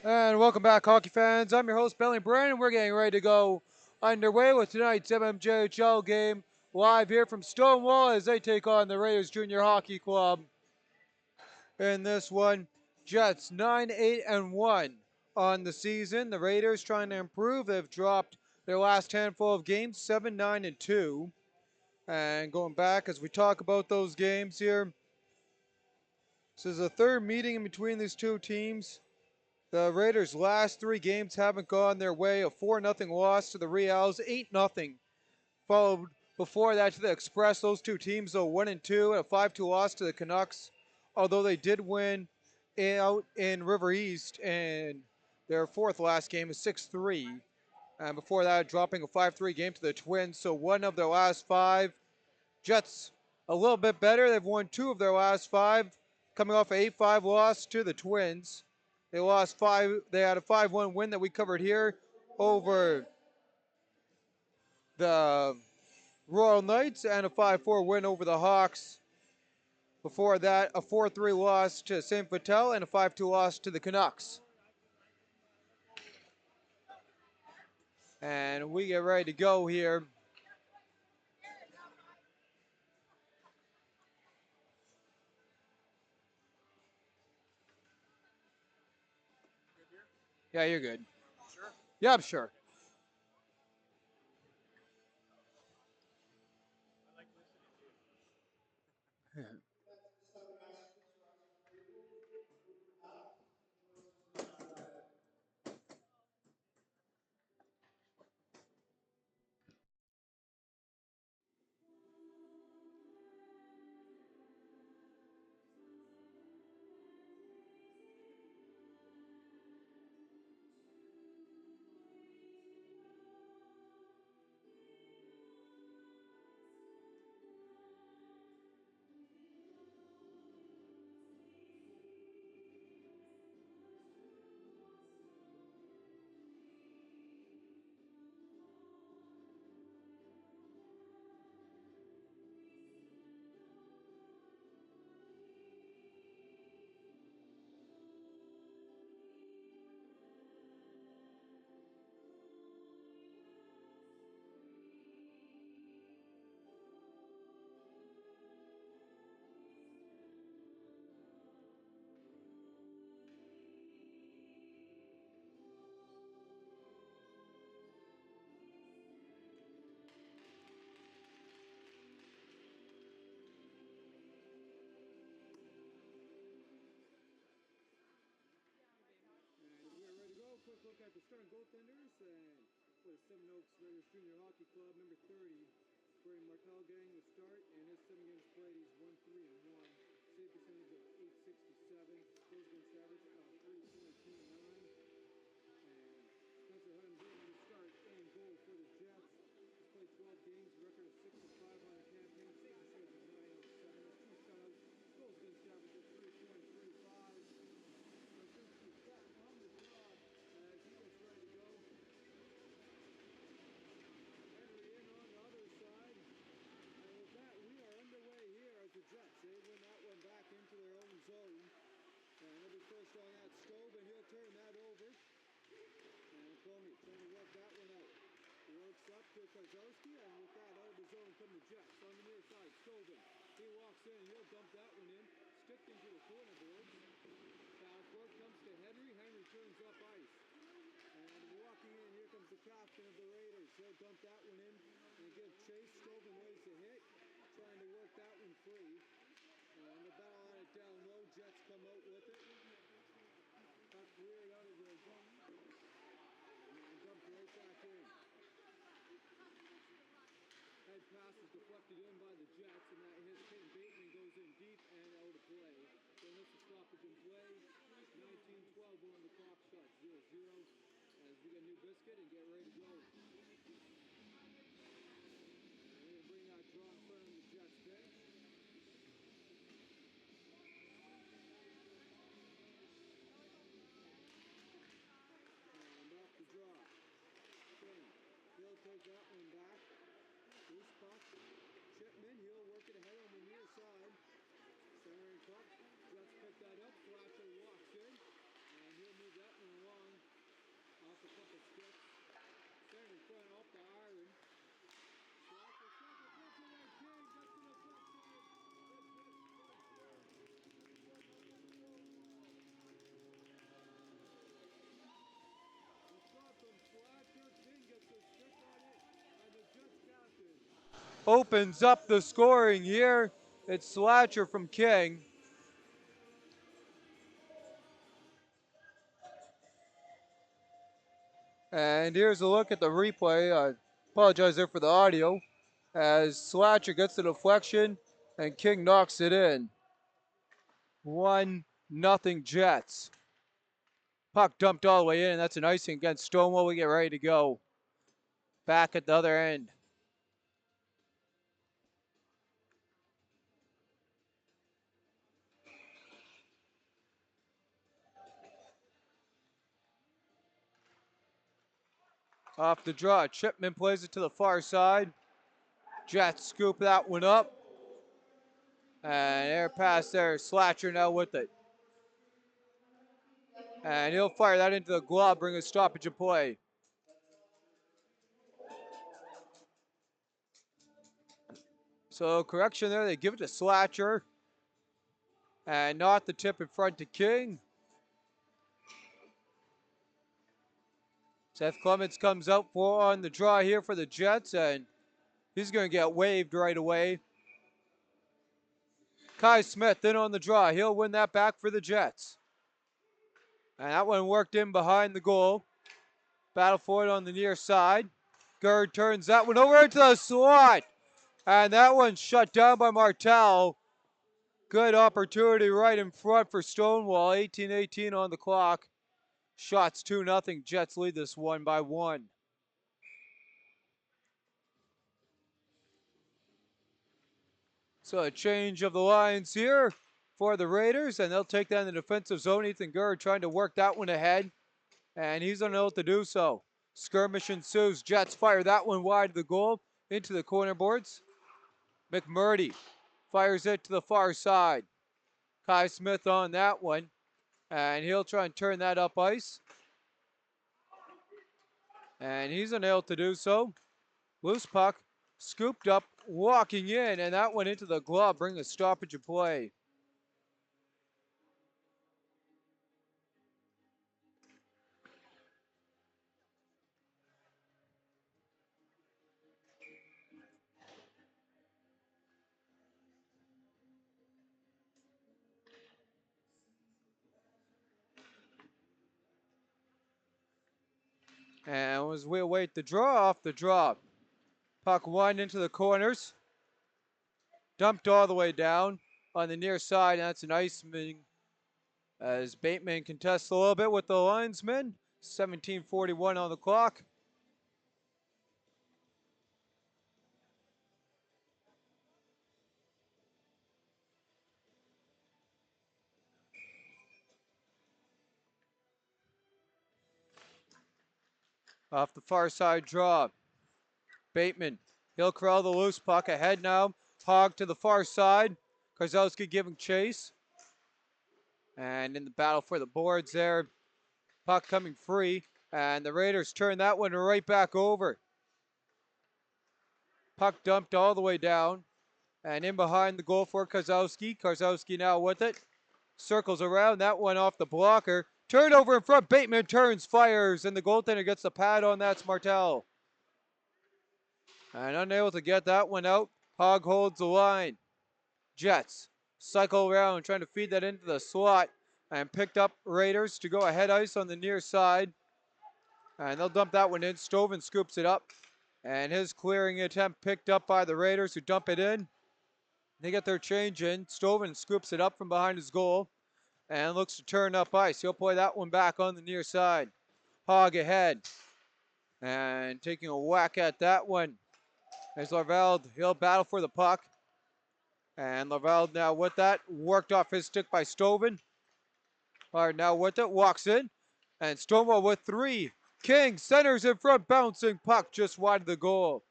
And welcome back, hockey fans. I'm your host, Bentley Brandon. We're getting ready to go underway with tonight's MMJHL game live here from Stonewall as they take on the Raiders Junior Hockey Club. In this one, Jets 9-8-1 on the season. The Raiders trying to improve. They've dropped their last handful of games 7-9-2. And going back as we talk about those games here, this is the third meeting in between these two teams. The Raiders' last three games haven't gone their way. A 4-0 loss to the Reals, 8-0 followed before that to the Express. Those two teams, though, 1-2, and a 5-2 loss to the Canucks. Although they did win out in River East, and their fourth last game is 6-3. And before that, dropping a 5-3 game to the Twins. So one of their last five. Jets a little bit better. They've won two of their last five, coming off an 8-5 loss to the Twins. They lost five. They had a 5-1 win that we covered here over the Royal Knights and a 5-4 win over the Hawks. Before that, a 4-3 loss to St. Vital and a 5-2 loss to the Canucks. And we get ready to go here. Yeah, you're good. Sure? Yeah, I'm sure. Look at the starting goaltenders and for the Seven Oaks Raiders Junior Hockey Club, number 30, Brady Martel getting the start, and his 7 games played, he's 1-3-1, save percentage of 867, goals against average of 3.29, and Spencer Hutton getting the start and goal for the Jets. He's played 12 games, record of 6-5 on the campaign, save percentage of 907, has 2 shutouts, goals against average of 3.35. Marcinski's back on the job as he gets ready to go. Henry in on the other side. And with that, we are underway here as the Jets. They win that one back into their own zone. And they'll be first on that Stove, and he'll turn that over. And Comey trying to work that one out. Works up to Kozowski, and with that out of the zone come the Jets. On the near side, Stoven. He walks in, and he'll dump that one in. Sticked into the corner boards. Foul court comes to Henry. Henry turns up ice. And walking in, here comes the captain of the Raiders. He'll dump that one in and give chase. Stoven waits to hit. Trying to work that one free. And the battle on it down low. Jets come out with it. Puck cleared out of the zone. And dumped right back in. Head pass is deflected in by the Jets, and that hits Peyton Bateman, goes in deep and out of play. So this is stoppage in play. 19-12 on the clock shot, 0-0. As we get a new biscuit and get ready to go. We're going to bring that draw in front of the Jets bench. And off the draw. King. He'll take that one back. Loose puck. Chipman, he'll work it ahead on the near side. Centering puck. Jets pick that up. Flasher walks in. And he'll move that one along. Opens up the scoring here. It's Slatcher from King. And here's a look at the replay. I apologize there for the audio. As Slatcher gets the deflection and King knocks it in. 1-0 Jets. Puck dumped all the way in, and that's an icing against Stonewall. We get ready to go. Back at the other end. Off the draw, Chipman plays it to the far side. Jets scoop that one up. And air pass there, Slatcher now with it. And he'll fire that into the glove, bring a stoppage of play. So correction there, they give it to Slatcher. And not the tip in front to King. Seth Clements comes out on the draw here for the Jets, and he's going to get waived right away. Kai Smith in on the draw. He'll win that back for the Jets. And that one worked in behind the goal. Battle for it on the near side. Gerd turns that one over into the slot. And that one's shut down by Martel. Good opportunity right in front for Stonewall. 18-18 on the clock. Shots 2-0. Jets lead this one by 1. So a change of the lines here for the Raiders, and they'll take that in the defensive zone. Ethan Gerd trying to work that one ahead, and he's unable to do so. Skirmish ensues. Jets fire that one wide of the goal into the corner boards. McMurdy fires it to the far side. Kai Smith on that one, and he'll try and turn that up ice. And he's unable to do so. Loose puck, scooped up, walking in, and that went into the glove, bring a stoppage of play. And as we await the draw, off the draw. Puck wind into the corners. Dumped all the way down on the near side, and that's an icing as Bateman contests a little bit with the linesman. 17:41 on the clock. Off the far side draw. Bateman, he'll corral the loose puck ahead now. Hog to the far side. Karzowski giving chase. And in the battle for the boards there, puck coming free. And the Raiders turn that one right back over. Puck dumped all the way down. And in behind the goal for Karzowski. Karzowski now with it. Circles around, that one off the blocker. Turnover in front, Bateman turns, fires, and the goaltender gets the pad on, that's Martel. And unable to get that one out. Hog holds the line. Jets cycle around, trying to feed that into the slot. And picked up Raiders to go ahead ice on the near side. And they'll dump that one in. Stoven scoops it up. And his clearing attempt picked up by the Raiders, who dump it in. They get their change in. Stoven scoops it up from behind his goal. And looks to turn up ice. He'll play that one back on the near side. Hog ahead. And taking a whack at that one. As Larveld, he'll battle for the puck. And Larveld now with that. Worked off his stick by Stoven. Hard now with it. Walks in. And Stonewall with 3. King centers in front. Bouncing puck just wide of the goal.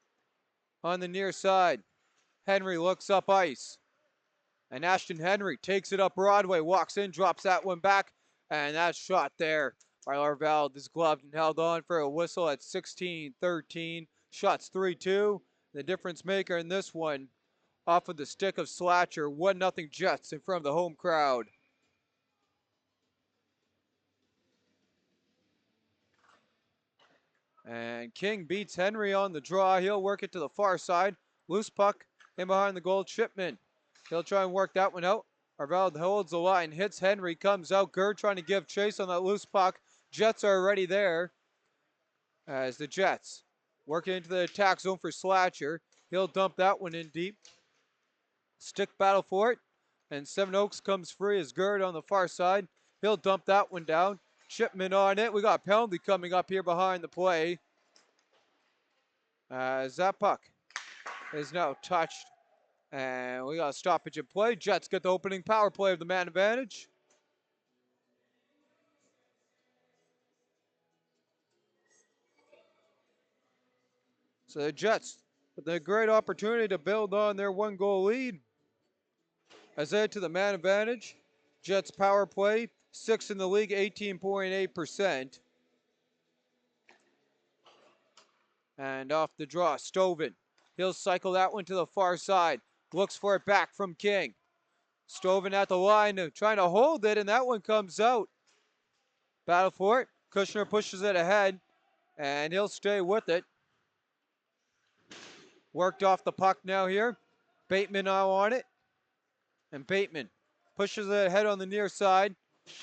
On the near side. Henry looks up ice. And Ashton Henry takes it up Broadway. Walks in. Drops that one back. And that shot there by Arvald is gloved and held on for a whistle at 16-13. Shots 3-2. The difference maker in this one off of the stick of Slatcher. 1-0 Jets in front of the home crowd. And King beats Henry on the draw. He'll work it to the far side. Loose puck in behind the goal. Chipman. He'll try and work that one out. Arvald holds the line, hits Henry, comes out. Gerd trying to give chase on that loose puck. Jets are already there. As the Jets working into the attack zone for Slatcher. He'll dump that one in deep. Stick battle for it. And Seven Oaks comes free as Gerd on the far side. He'll dump that one down. Chipman on it. We got a penalty coming up here behind the play. As that puck is now touched. And we got a stoppage in play. Jets get the opening power play of the man advantage. So the Jets with a great opportunity to build on their 1-goal lead. As they head to the man advantage. Jets power play, 6th in the league, 18.8%. And off the draw, Stovin. He'll cycle that one to the far side. Looks for it back from King. Stovin at the line, trying to hold it, and that one comes out. Battle for it. Kushner pushes it ahead, and he'll stay with it. Worked off the puck now here. Bateman now on it. And Bateman pushes it ahead on the near side.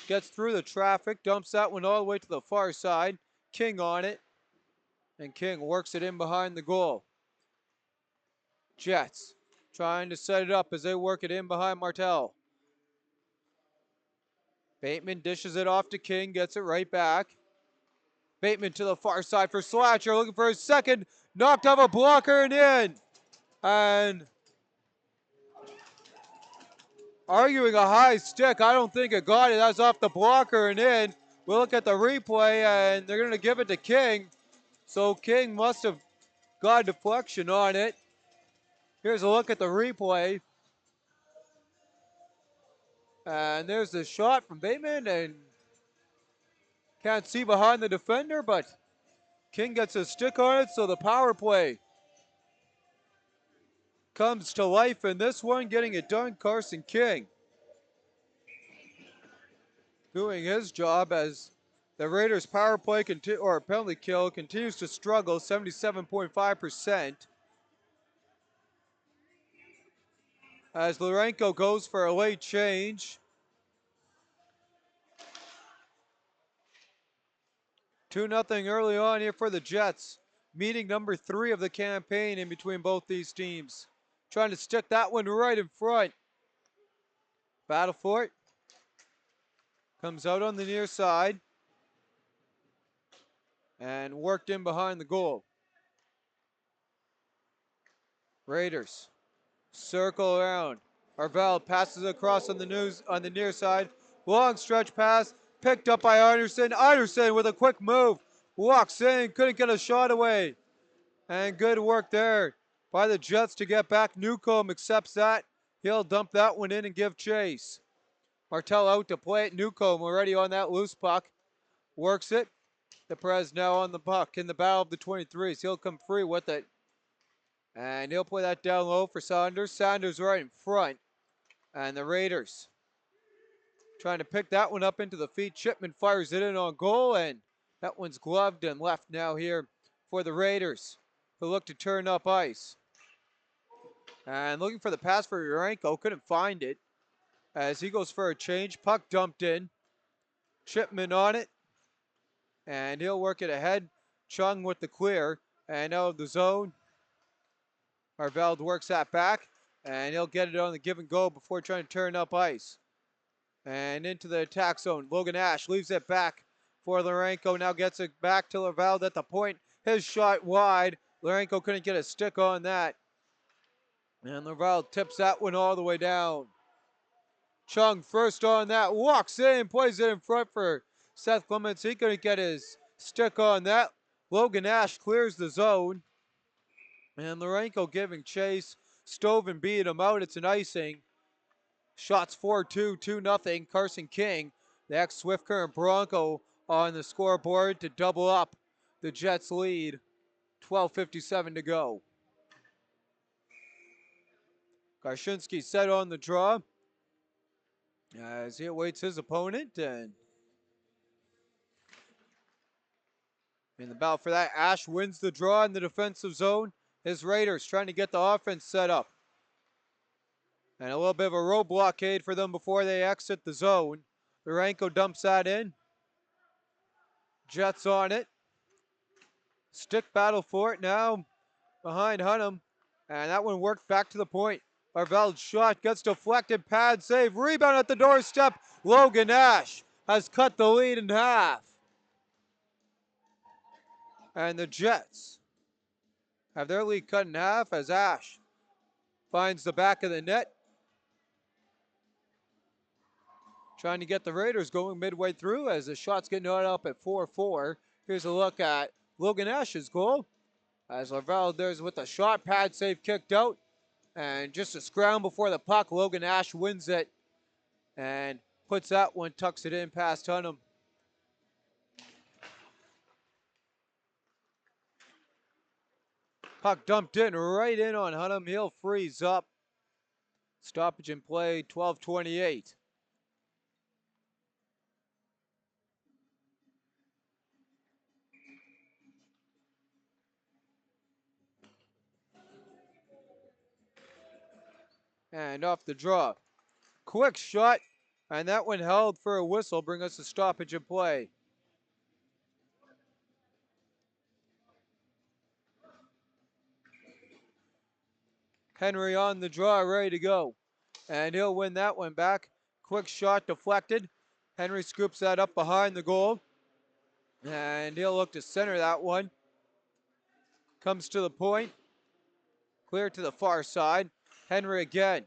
Gets through the traffic. Dumps that one all the way to the far side. King on it. And King works it in behind the goal. Jets trying to set it up as they work it in behind Martel. Bateman dishes it off to King. Gets it right back. Bateman to the far side for Slatcher. Looking for his second. Knocked off a blocker and in. And arguing a high stick. I don't think it got it. That's off the blocker and in. We'll look at the replay, and they're going to give it to King. So King must have got a deflection on it. Here's a look at the replay. And there's the shot from Bateman, and can't see behind the defender, but King gets a stick on it, so the power play comes to life in this one, getting it done. Carson King doing his job as the Raiders' power play or penalty kill continues to struggle, 77.5%. As Lourenco goes for a late change. 2-0 early on here for the Jets. Meeting number 3 of the campaign in between both these teams. Trying to stick that one right in front. Battle for it. Comes out on the near side. And worked in behind the goal. Raiders circle around. Arvald passes across on the near side. Long stretch pass. Picked up by Anderson. Anderson with a quick move. Walks in. Couldn't get a shot away. And good work there by the Jets to get back. Newcomb accepts that. He'll dump that one in and give chase. Martel out to play it. Newcomb already on that loose puck. Works it. The Perez now on the puck in the battle of the 23s. He'll come free with it. And he'll play that down low for Saunders. Saunders right in front. And the Raiders trying to pick that one up into the feet. Chipman fires it in on goal, and that one's gloved and left now here for the Raiders, who look to turn up ice. And looking for the pass for Urenko, couldn't find it. As he goes for a change, puck dumped in. Chipman on it, and he'll work it ahead. Chung with the clear, and out of the zone. Arvald works that back, and he'll get it on the give and go before trying to turn up ice. And into the attack zone. Logan Ash leaves it back for Lourenco. Now gets it back to Arvald at the point. His shot wide. Lourenco couldn't get a stick on that. And Arvald tips that one all the way down. Chung first on that. Walks in, plays it in front for Seth Clements. He couldn't get his stick on that. Logan Ash clears the zone. And Lourenco giving chase. Stoven beat him out. It's an icing. Shots 4-2, 2-0. Carson King, the ex-Swift Current Bronco, on the scoreboard to double up the Jets' lead. 12:57 to go. Karshinsky set on the draw as he awaits his opponent, and in the battle for that, Ash wins the draw in the defensive zone. His Raiders trying to get the offense set up. And a little bit of a road blockade for them before they exit the zone. Duranko dumps that in. Jets on it. Stick battle for it now behind Hunnam. And that one worked back to the point. Arveld's shot gets deflected, pad save, rebound at the doorstep. Logan Ash has cut the lead in half. And the Jets have their lead cut in half as Ash finds the back of the net. Trying to get the Raiders going midway through as the shots get knotted up at 4-4. Here's a look at Logan Ash's goal. As Arveld there's with a shot, pad save kicked out. And just a scrounge before the puck, Logan Ash wins it and puts that one, tucks it in past Hunnam. Puck dumped in right in on Hunnam. He'll freeze up. Stoppage in play, 12:28. And off the draw. Quick shot, and that one held for a whistle, bring us a stoppage in play. Henry on the draw, ready to go. And he'll win that one back. Quick shot deflected. Henry scoops that up behind the goal. And he'll look to center that one. Comes to the point. Clear to the far side. Henry again.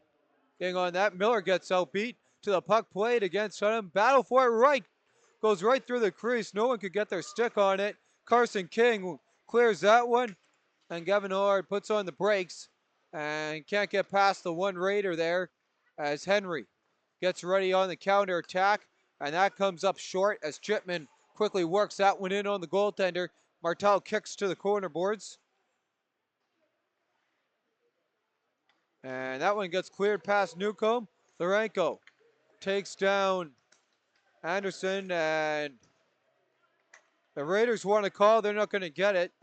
Getting on that. Miller gets outbeat to the puck played against him. Battle for it right. Goes right through the crease. No one could get their stick on it. Carson King clears that one. And Gavin Howard puts on the brakes. And can't get past the one Raider there as Henry gets ready on the counter attack. And that comes up short as Chipman quickly works that one in on the goaltender. Martel kicks to the corner boards. And that one gets cleared past Newcomb. Duranko takes down Anderson, and the Raiders want a call. They're not going to get it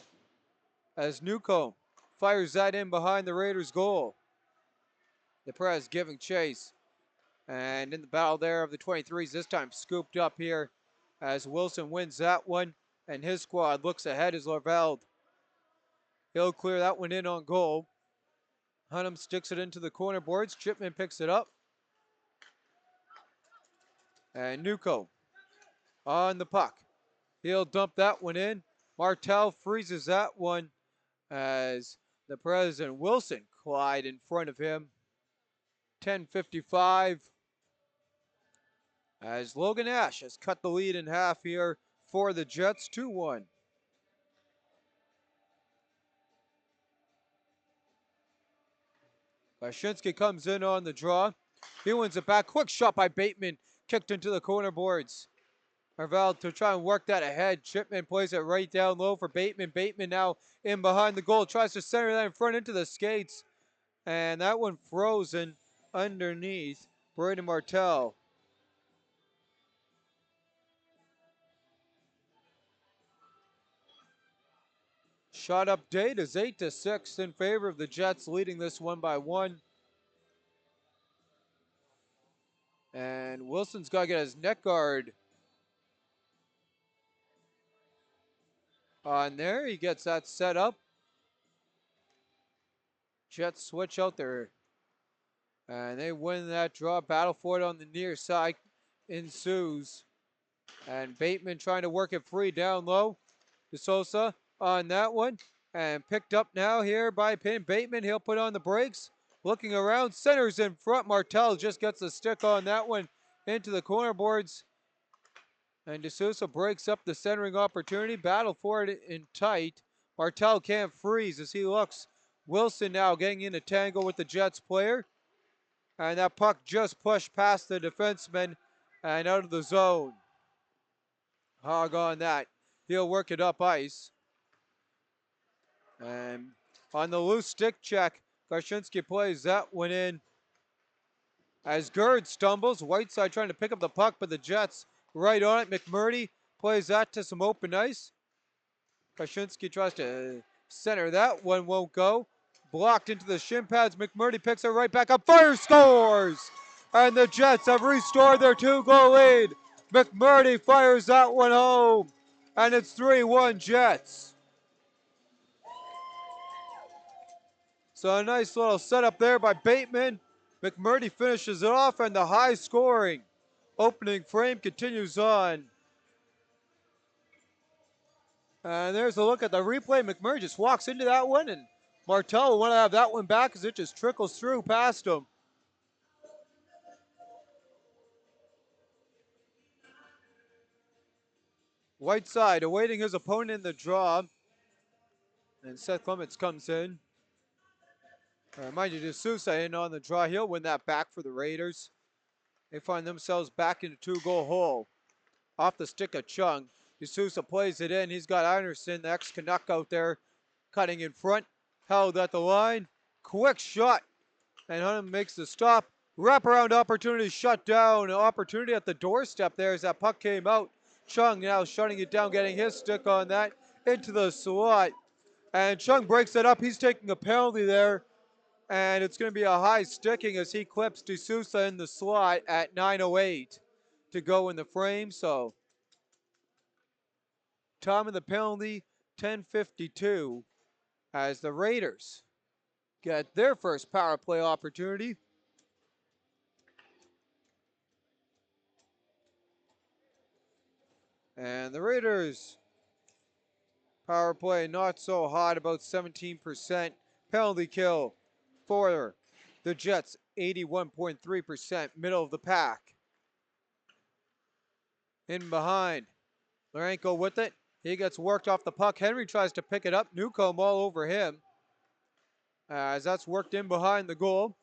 as Newcomb fires that in behind the Raiders' goal. The Prez giving chase. And in the battle there of the 23s, this time scooped up here as Wilson wins that one. And his squad looks ahead as Arveld. He'll clear that one in on goal. Hunnam sticks it into the corner boards. Chipman picks it up. And Newcomb on the puck. He'll dump that one in. Martel freezes that one as the President Wilson collide in front of him. 10:55 as Logan Ash has cut the lead in half here for the Jets, 2-1. Karshinsky comes in on the draw. He wins it back. Quick shot by Bateman. Kicked into the corner boards. Arveld to try and work that ahead. Chipman plays it right down low for Bateman. Bateman now in behind the goal. Tries to center that in front into the skates. And that one frozen underneath Braden Martel. Shot update is 8-6 in favor of the Jets, leading this one by 1. And Wilson's got to get his net guard on there. He gets that set up. Jets switch out there. And they win that draw. Battle for it on the near side ensues. And Bateman trying to work it free down low. DeSosa on that one. And picked up now here by Bateman. He'll put on the brakes. Looking around. Centers in front. Martel just gets the stick on that one into the corner boards. And DeSouza breaks up the centering opportunity. Battle for it in tight. Martel can't freeze as he looks. Wilson now getting in a tangle with the Jets player. And that puck just pushed past the defenseman and out of the zone. Hog on that. He'll work it up ice. And on the loose stick check, Karshinsky plays that one in. As Gerd stumbles, Whiteside trying to pick up the puck, but the Jets right on it. McMurdy plays that to some open ice. Karshinsky tries to center that one, won't go. Blocked into the shin pads. McMurdy picks it right back up. Fire, scores! And the Jets have restored their 2-goal lead. McMurdy fires that one home. And it's 3-1 Jets. So a nice little setup there by Bateman. McMurdy finishes it off, and the high scoring opening frame continues on. And there's a look at the replay. McMurray just walks into that one, and Martel will want to have that one back as it just trickles through past him. Whiteside awaiting his opponent in the draw. And Seth Clements comes in. Mind you, D'Souza in on the draw. He'll win that back for the Raiders. They find themselves back in a 2-goal hole. Off the stick of Chung. D'Souza plays it in. He's got Anderson, the ex-Canuck out there, cutting in front. Held at the line. Quick shot. And Hunnam makes the stop. Wraparound opportunity shut down. An opportunity at the doorstep there as that puck came out. Chung now shutting it down, getting his stick on that into the slot. And Chung breaks it up. He's taking a penalty there. And it's going to be a high sticking as he clips D'Souza in the slot at 9:08 to go in the frame. So time of the penalty, 10:52, as the Raiders get their first power play opportunity. And the Raiders power play not so hot, about 17%. Penalty kill for the Jets, 81.3%, middle of the pack. In behind, Larenko with it. He gets worked off the puck. Henry tries to pick it up. Newcomb all over him. As that's worked in behind the goal.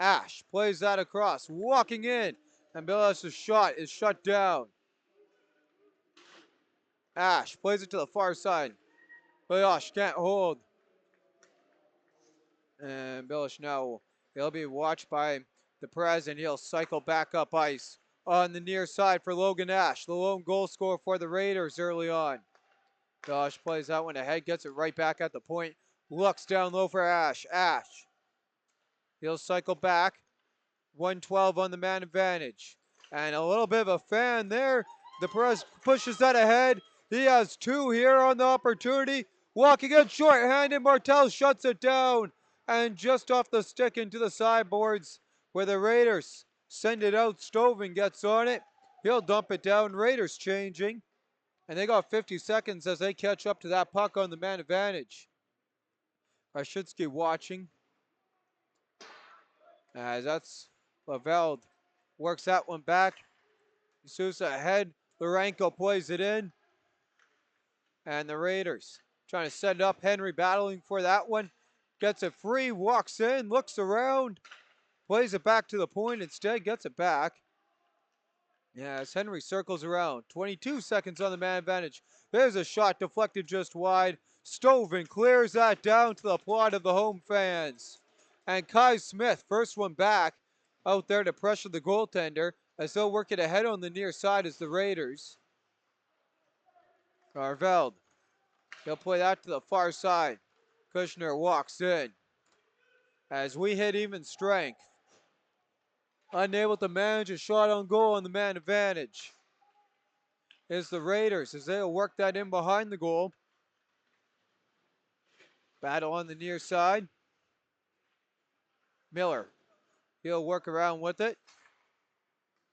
Ash plays that across, walking in. And Bilas' shot is shut down. Ash plays it to the far side. Bilas can't hold. And Bilish now, he'll be watched by the Perez, and he'll cycle back up ice on the near side for Logan Ash, the lone goal scorer for the Raiders early on. Bilish plays that one ahead, gets it right back at the point, looks down low for Ash. Ash, he'll cycle back, 112 on the man advantage. And a little bit of a fan there. The Perez pushes that ahead. He has two here on the opportunity. Walking in short-handed, Martel shuts it down. And just off the stick into the sideboards where the Raiders send it out. Stovin gets on it. He'll dump it down. Raiders changing. And they got 50 seconds as they catch up to that puck on the man advantage. Karshinsky watching. As that's Lavelde works that one back. D'Souza ahead. Larenko plays it in. And the Raiders trying to set it up. Henry battling for that one. Gets it free, walks in, looks around, plays it back to the point, instead gets it back. Yeah, as Henry circles around. 22 seconds on the man advantage. There's a shot deflected just wide. Stovin clears that down to the applaud of the home fans. And Kai Smith, first one back, out there to pressure the goaltender as they'll work it ahead on the near side as the Raiders. Carveld, he'll play that to the far side. Kushner walks in as we hit even strength. Unable to manage a shot on goal on the man advantage is the Raiders as they'll work that in behind the goal. Battle on the near side. Miller, he'll work around with it.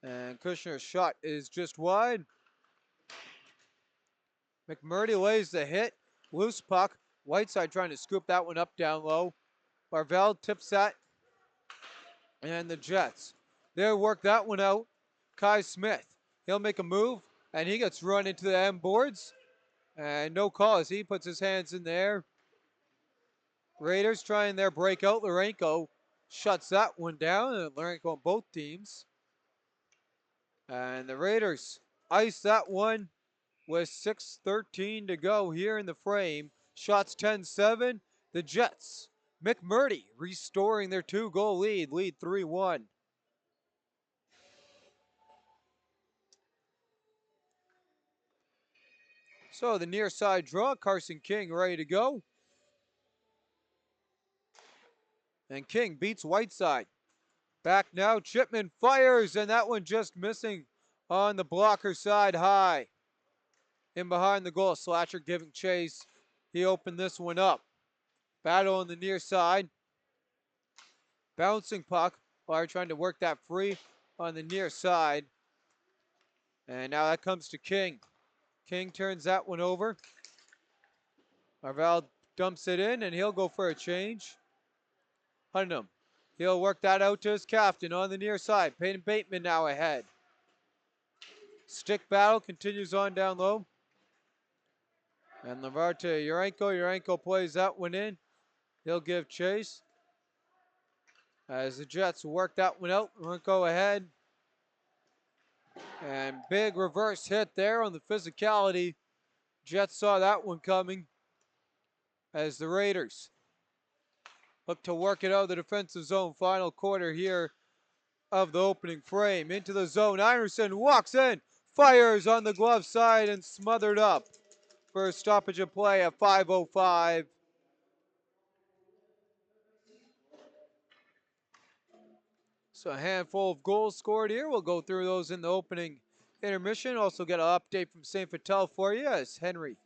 And Kushner's shot is just wide. McMurdy lays the hit. Loose puck. Whiteside trying to scoop that one up down low. Marvell tips that. And the Jets, they'll work that one out. Kai Smith, he'll make a move. And he gets run into the end boards. And no call as he puts his hands in the air. Raiders trying their breakout. Larenko shuts that one down. And Larenko on both teams. And the Raiders ice that one with 6:13 to go here in the frame. Shots 10-7. The Jets, McMurdy restoring their 2-goal lead 3-1. So the near side draw, Carson King ready to go. And King beats Whiteside. Back now, Chipman fires, and that one just missing on the blocker side high. In behind the goal, Slatcher giving chase. He opened this one up. Battle on the near side. Bouncing puck. Fire trying to work that free on the near side. And now that comes to King. King turns that one over. Marvell dumps it in, and he'll go for a change. Hunnam. He'll work that out to his captain on the near side. Peyton Bateman now ahead. Stick battle continues on down low. And LeVar to Urenko. Urenko plays that one in. He'll give chase. As the Jets work that one out. Urenko ahead. And big reverse hit there on the physicality. Jets saw that one coming. As the Raiders look to work it out of the defensive zone. Final quarter here of the opening frame. Into the zone. Iverson walks in. Fires on the glove side and smothered up for a stoppage of play at 5:05. So a handful of goals scored here. We'll go through those in the opening intermission. Also get an update from St. Vital for you as Henry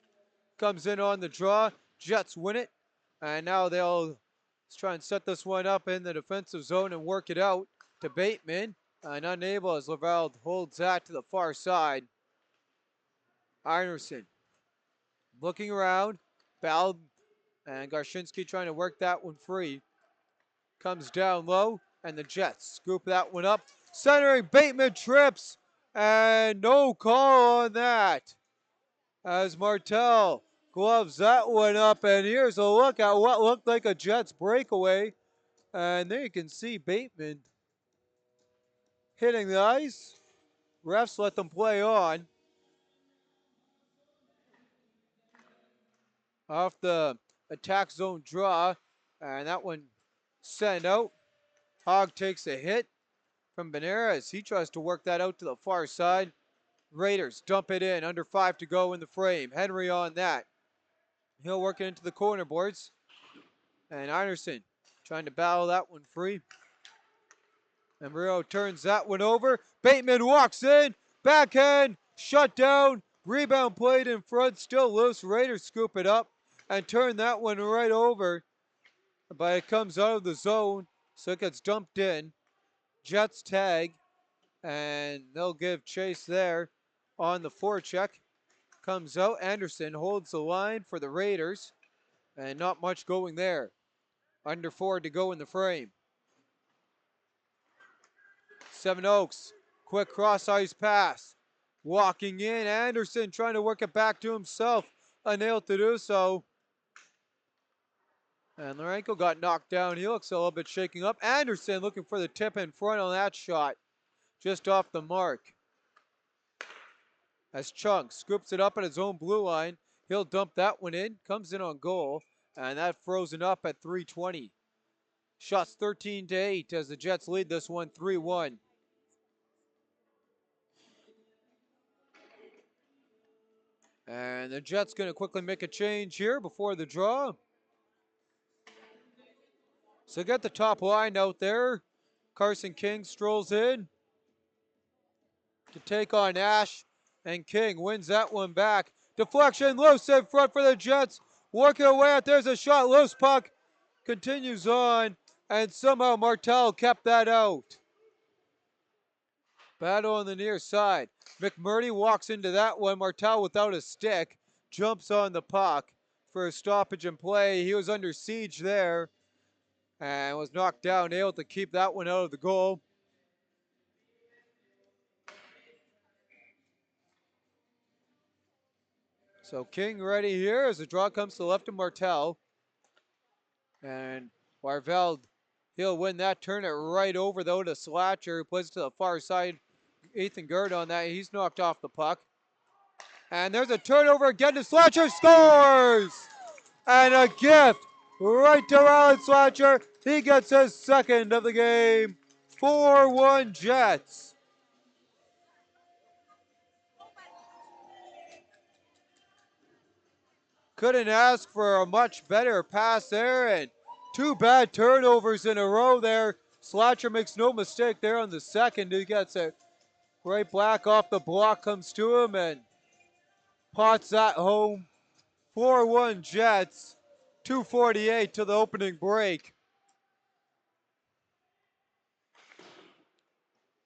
comes in on the draw. Jets win it. And now they'll try and set this one up in the defensive zone and work it out to Bateman. And unable as Laval holds that to the far side. Iverson looking around. Ballard and Garshinsky trying to work that one free. Comes down low. And the Jets scoop that one up. Centering, Bateman trips. And no call on that. As Martel gloves that one up. And here's a look at what looked like a Jets breakaway. And there you can see Bateman hitting the ice. Refs let them play on. Off the attack zone draw. And that one sent out. Hogg takes a hit from Benera as he tries to work that out to the far side. Raiders dump it in. Under 5 to go in the frame. Henry on that. He'll work it into the corner boards. And Anderson trying to battle that one free. And Murillo turns that one over. Bateman walks in. Backhand. Shut down. Rebound played in front. Still loose. Raiders scoop it up and turn that one right over. But it comes out of the zone. So it gets dumped in. Jets tag. And they'll give chase there on the forecheck. Comes out. Anderson holds the line for the Raiders. And not much going there. Under 4 to go in the frame. Seven Oaks. Quick cross ice pass. Walking in. Anderson trying to work it back to himself. Unable to do so. And Lorenko got knocked down. He looks a little bit shaking up. Anderson looking for the tip in front on that shot. Just off the mark. As Chung scoops it up at his own blue line. He'll dump that one in. Comes in on goal. And that frozen up at 3:20. Shots 13-8 as the Jets lead this one 3-1. And the Jets going to quickly make a change here before the draw. So get the top line out there. Carson King strolls in to take on Ash. And King wins that one back. Deflection, loose in front for the Jets. Working away out, there's a shot. Loose puck continues on. And somehow Martel kept that out. Battle on the near side. McMurdy walks into that one. Martel without a stick. Jumps on the puck for a stoppage and play. He was under siege there. And was knocked down. Able to keep that one out of the goal. So King ready here as the draw comes to the left of Martel. And Warveld, he'll win that, turn it right over though to Slatcher, who plays it to the far side. Ethan Gerd on that. He's knocked off the puck. And there's a turnover again to Slatcher, scores! And a gift right to Alan Slatcher. He gets his second of the game. 4-1 Jets. Couldn't ask for a much better pass there, and two bad turnovers in a row there. Slatcher makes no mistake there on the second. He gets it right back off the block, comes to him, and pots that home. 4-1 Jets, 2:48 to the opening break.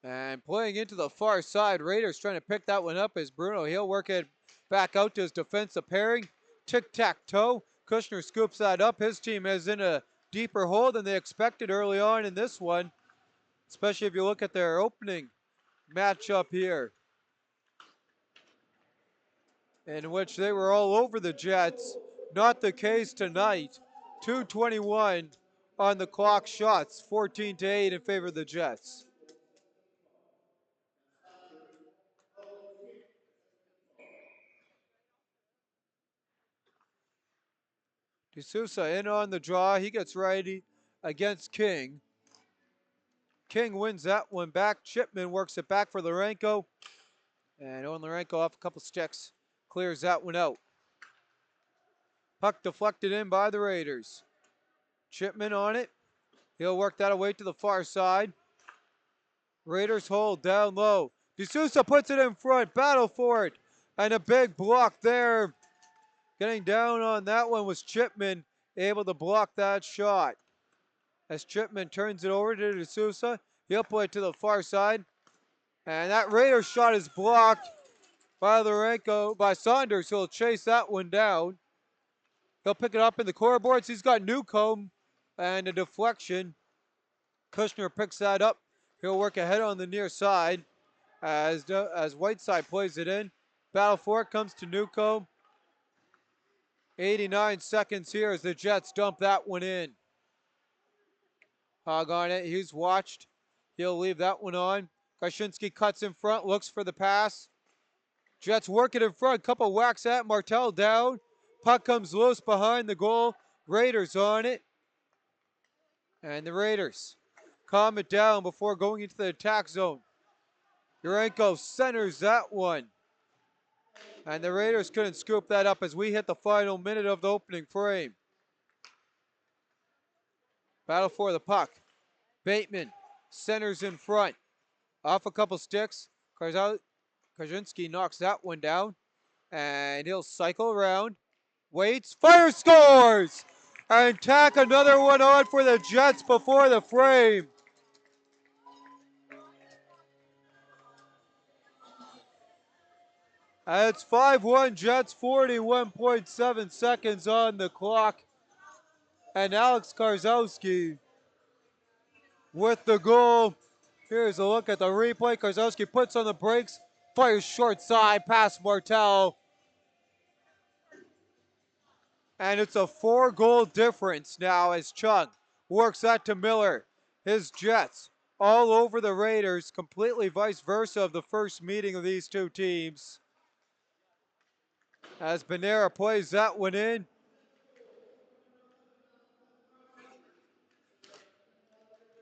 And playing into the far side, Raiders trying to pick that one up as Bruno Hill work it back out to his defensive pairing. Tic-tac-toe. Kushner scoops that up. His team is in a deeper hole than they expected early on in this one, especially if you look at their opening matchup here, in which they were all over the Jets. Not the case tonight. 2:21 on the clock shots, 14-8 in favor of the Jets. D'Souza in on the draw. He gets ready against King. King wins that one back. Chipman works it back for Larenko. And Owen Larenko off a couple sticks. Clears that one out. Puck deflected in by the Raiders. Chipman on it. He'll work that away to the far side. Raiders hold down low. D'Souza puts it in front. Battle for it. And a big block there. Getting down on that one was Chipman. Able to block that shot. As Chipman turns it over to D'Souza. He'll play it to the far side. And that Raiders shot is blocked by Saunders, who'll chase that one down. He'll pick it up in the corner boards. He's got Newcomb and a deflection. Kushner picks that up. He'll work ahead on the near side as Whiteside plays it in. Battle for it comes to Newcomb. 89 seconds here as the Jets dump that one in. Hog on it. He's watched. He'll leave that one on. Kaczynski cuts in front, looks for the pass. Jets work it in front. Couple whacks at Martel down. Puck comes loose behind the goal. Raiders on it. And the Raiders calm it down before going into the attack zone. Urenko centers that one. And the Raiders couldn't scoop that up as we hit the final minute of the opening frame. Battle for the puck. Bateman centers in front. Off a couple sticks. Kaczynski knocks that one down. And he'll cycle around. Waits, fire, scores! And tack another one on for the Jets before the frame. And it's 5-1 Jets, 41.7 seconds on the clock. And Alex Karzowski with the goal. Here's a look at the replay. Karzowski puts on the brakes, fires short side past Martel. And it's a 4-goal difference now as Chung works that to Miller. His Jets all over the Raiders, completely vice versa of the first meeting of these two teams. As Benera plays that one in.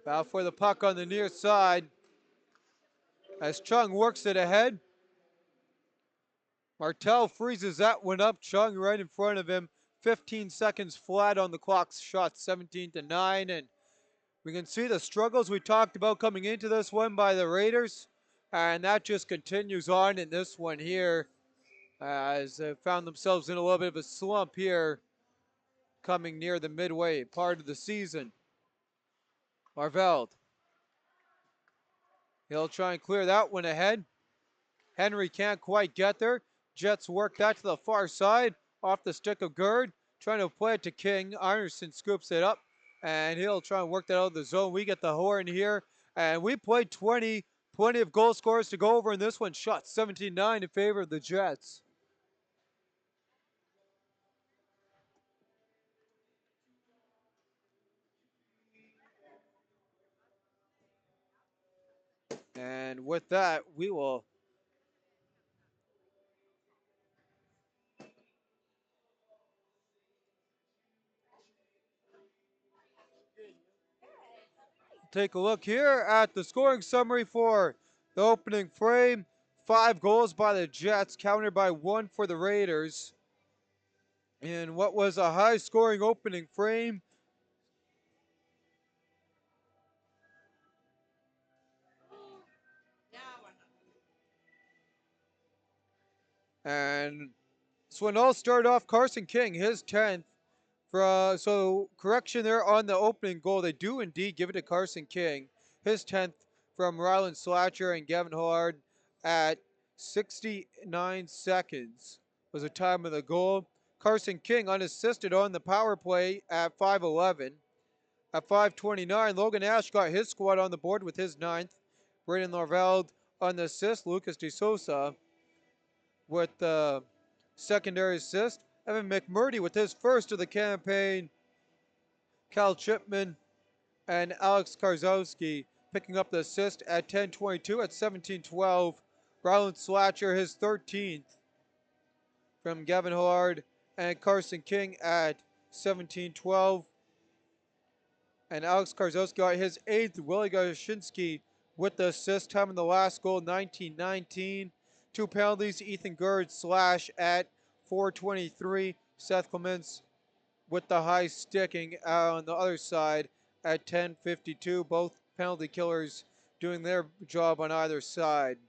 Battle for the puck on the near side. As Chung works it ahead. Martel freezes that one up. Chung right in front of him. 15 seconds flat on the clock. Shot 17-9. And we can see the struggles we talked about coming into this one by the Raiders. And that just continues on in this one here. As they found themselves in a little bit of a slump here. Coming near the midway part of the season. Marveld. He'll try and clear that one ahead. Henry can't quite get there. Jets work that to the far side. Off the stick of Gerd. Trying to play it to King. Ironson scoops it up. And he'll try and work that out of the zone. We get the horn here. And we played 20. Plenty of goal scorers to go over in this one. Shot 17-9 in favor of the Jets. And with that, we will take a look here at the scoring summary for the opening frame. 5 goals by the Jets, countered by 1 for the Raiders. In what was a high scoring opening frame. And so when all started off, Carson King, his 10th. So correction there on the opening goal. They do indeed give it to Carson King. His 10th from Ryland Slatcher and Gavin Hillard at 69 seconds was the time of the goal. Carson King unassisted on the power play at 5:11. At 5:29, Logan Ash got his squad on the board with his 9th. Braden Larveld on the assist. Lucas De Sosa with the secondary assist. Evan McMurdy with his first of the campaign. Cal Chipman and Alex Karzowski picking up the assist at 10:22. At 17:12, Ryland Slatcher his 13th from Gavin Hillard and Carson King at 17:12. And Alex Karzowski got his 8th. Willie Goshinsky with the assist, time in the last goal, 19:19. 2 penalties, Ethan Gerd slash at 4:23. Seth Clements with the high sticking on the other side at 10:52. Both penalty killers doing their job on either side.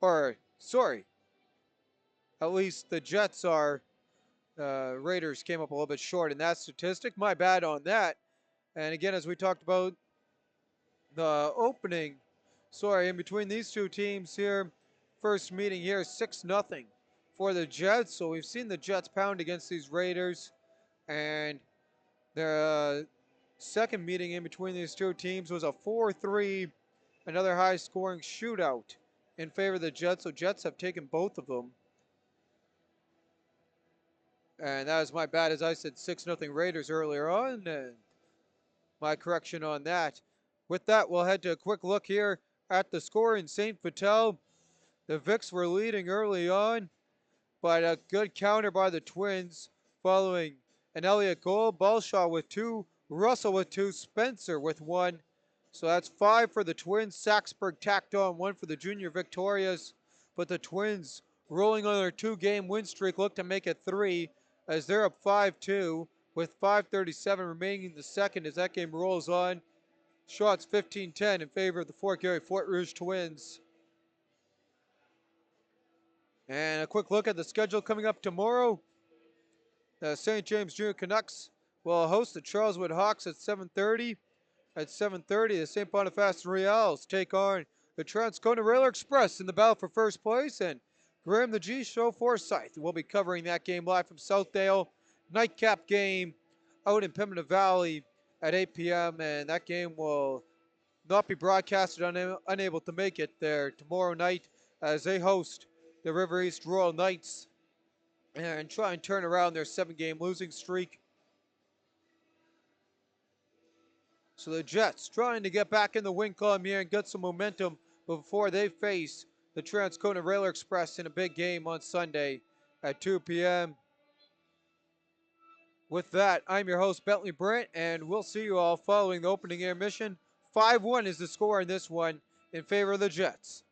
Or, sorry, at least the Jets are. Raiders came up a little bit short in that statistic. My bad on that. And again, as we talked about the opening, sorry, in between these two teams here, first meeting here, 6-0 for the Jets. So we've seen the Jets pound against these Raiders. And the second meeting in between these two teams was a 4-3, another high scoring shootout in favor of the Jets. So Jets have taken both of them. And that was my bad, as I said 6-0 Raiders earlier on. And my correction on that. With that, we'll head to a quick look here at the score in St. Vital. The Vics were leading early on, but a good counter by the Twins following an Elliott goal. Balshaw with 2, Russell with 2, Spencer with 1. So that's 5 for the Twins. Saxburg tacked on 1 for the Junior Victorias, but the Twins rolling on their 2-game win streak look to make it 3 as they're up 5-2 with 5:37 remaining in the second as that game rolls on. Shots 15-10 in favor of the Fort Garry Fort Rouge Twins. And a quick look at the schedule coming up tomorrow. The St. James Junior Canucks will host the Charleswood Hawks at 7:30. At 7:30, the St. Boniface Royals take on the Transcona Rail Express in the battle for first place. And Graham the G Show Forsyth will be covering that game live from Southdale. Nightcap game out in Pembina Valley at 8 p.m. And that game will not be broadcasted, unable to make it there tomorrow night as they host the River East Royal Knights and try and turn around their 7-game losing streak. So the Jets trying to get back in the win column here and get some momentum before they face the Transcona Rail Express in a big game on Sunday at 2 p.m. With that, I'm your host, Bentley Brant, and we'll see you all following the opening intermission. 5-1 is the score in this one in favor of the Jets.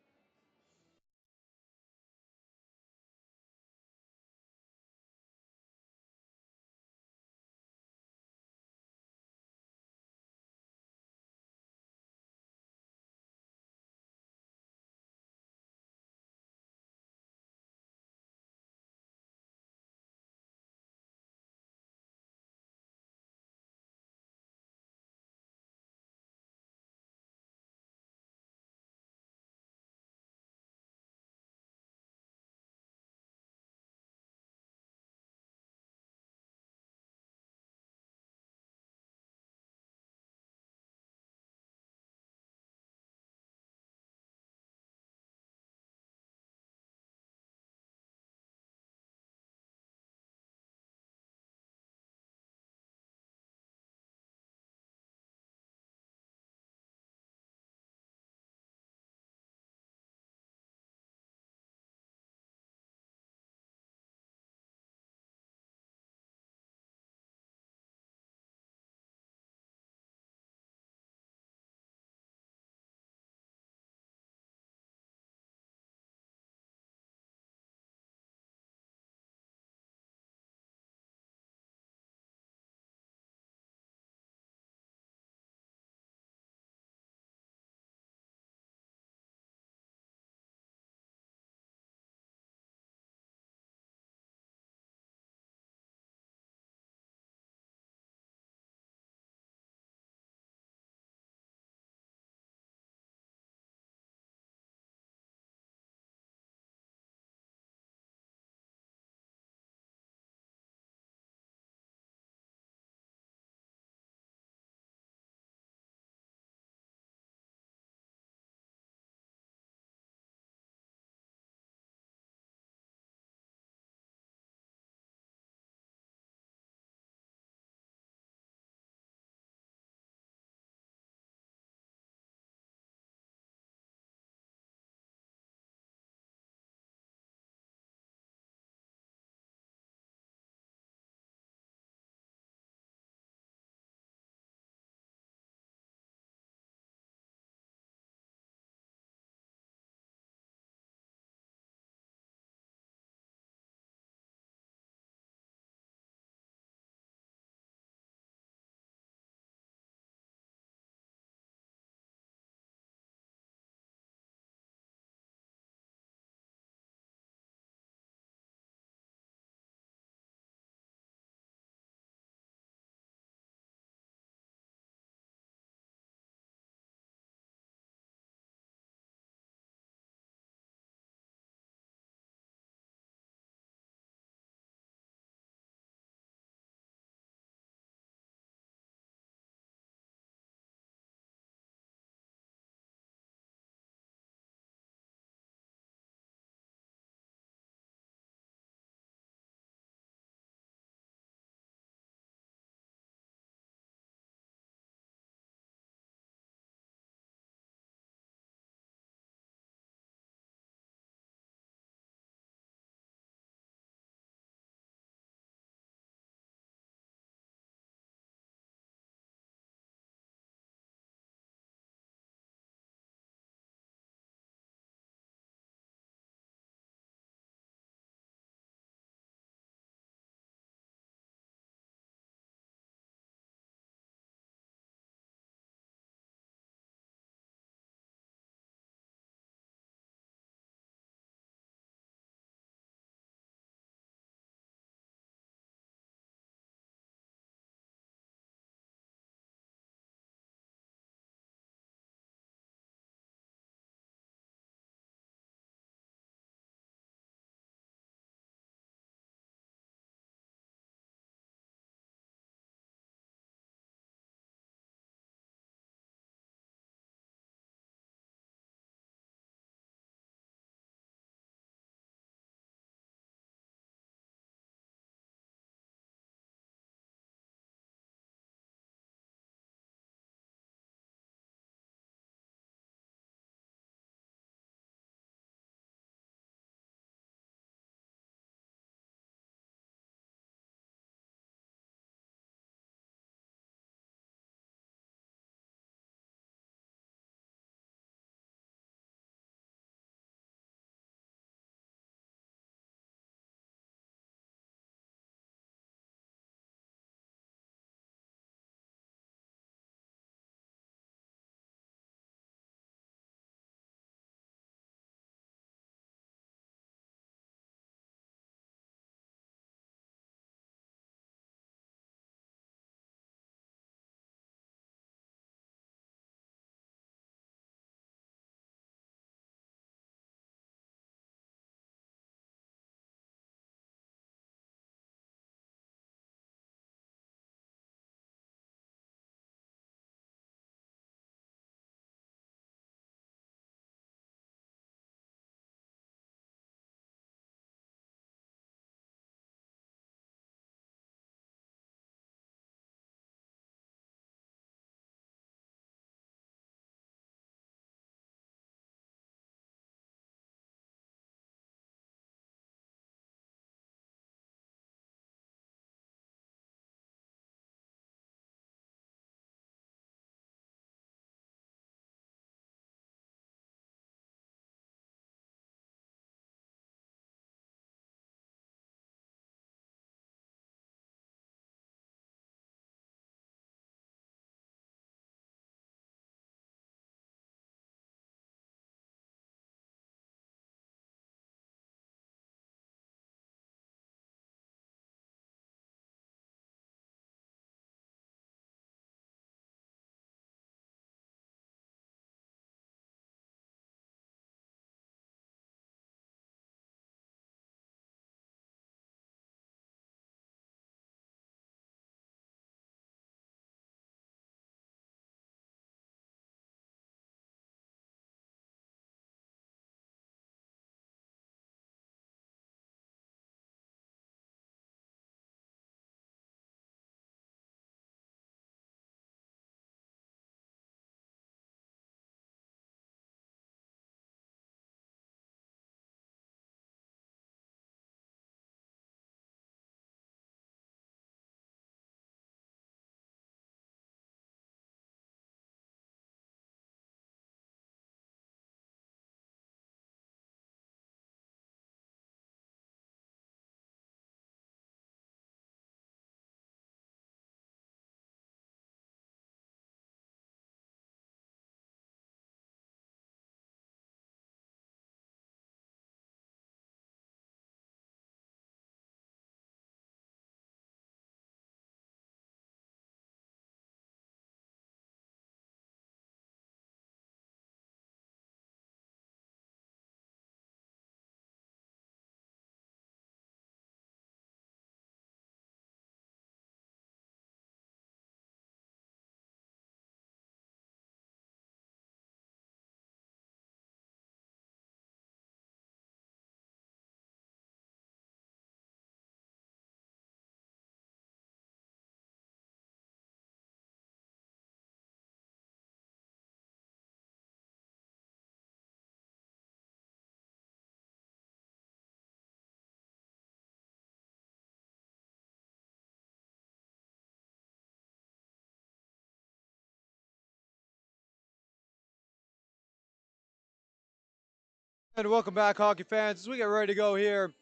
And welcome back, hockey fans, as we get ready to go here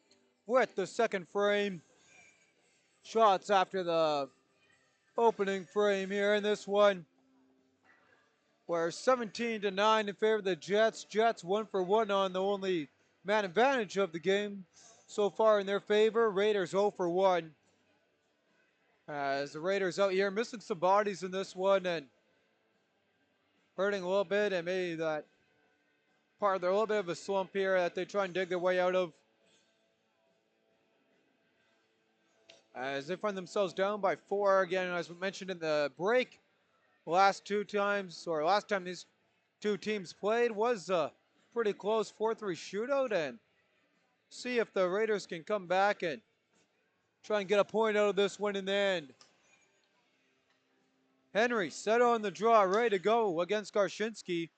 with the second frame. Shots after the opening frame here in this one. We're 17-9 in favor of the Jets. Jets 1-for-1 on the only man advantage of the game so far in their favor. Raiders 0-for-1. As the Raiders out here missing some bodies in this one and hurting a little bit, and maybe that part of their little bit of a slump here that they try and dig their way out of. As they find themselves down by 4 again, as we mentioned in the break, last time these two teams played was a pretty close 4-3 shootout, and see if the Raiders can come back and try and get a point out of this one in the end. Henry set on the draw, ready to go against Garshinsky.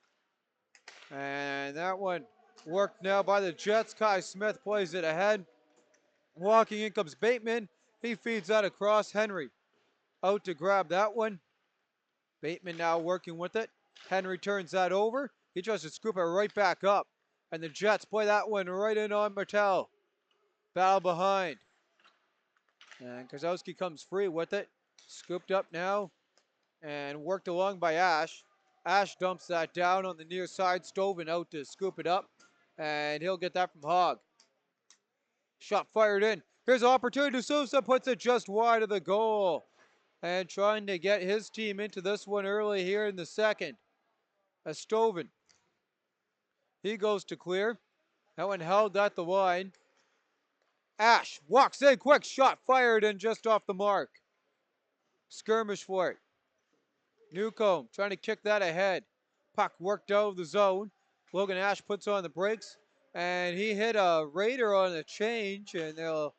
And that one worked now by the Jets. Kai Smith plays it ahead. Walking in comes Bateman. He feeds that across. Henry out to grab that one. Bateman now working with it. Henry turns that over. He tries to scoop it right back up. And the Jets play that one right in on Martel. Battle behind. And Kozowski comes free with it. Scooped up now. And worked along by Ash. Ash dumps that down on the near side. Stoven out to scoop it up. And he'll get that from Hogg. Shot fired in. Here's an opportunity. Sousa puts it just wide of the goal. And trying to get his team into this one early here in the second. As Stoven. He goes to clear. That one held at the line. Ash walks in. Quick shot fired in just off the mark. Skirmish for it. Newcomb trying to kick that ahead. Puck worked out of the zone. Logan Ash puts on the brakes. And he hit a Raider on a change. And they'll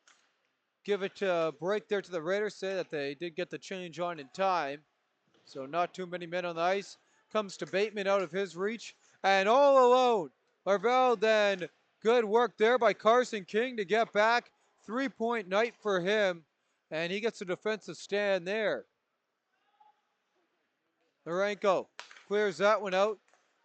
give it a break there to the Raiders. Say that they did get the change on in time. So not too many men on the ice. Comes to Bateman out of his reach. And all alone. Larvell then. Good work there by Carson King to get back. 3-point night for him. And he gets a defensive stand there. Larenko clears that one out.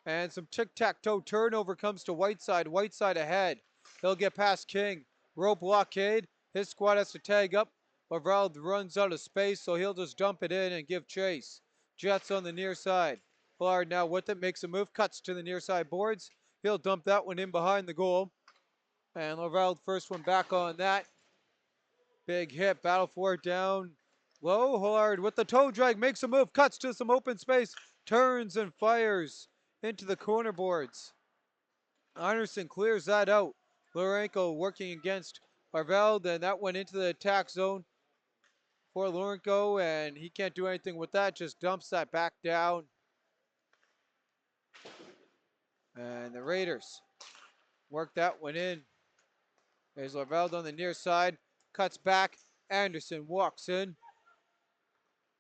And some tic-tac-toe turnover comes to Whiteside. Whiteside ahead. He'll get past King. Rope blockade. His squad has to tag up. Laval runs out of space, so he'll just dump it in and give chase. Jets on the near side. Pollard now with it, makes a move, cuts to the near side boards. He'll dump that one in behind the goal. And Laval first one back on that. Big hit, battle for it down low. Pollard with the toe drag, makes a move, cuts to some open space, turns and fires into the corner boards. Anderson clears that out. Larenko working against Arveld, and that went into the attack zone for Larenko, and he can't do anything with that, just dumps that back down. And the Raiders work that one in. There's Larveld on the near side, cuts back. Anderson walks in.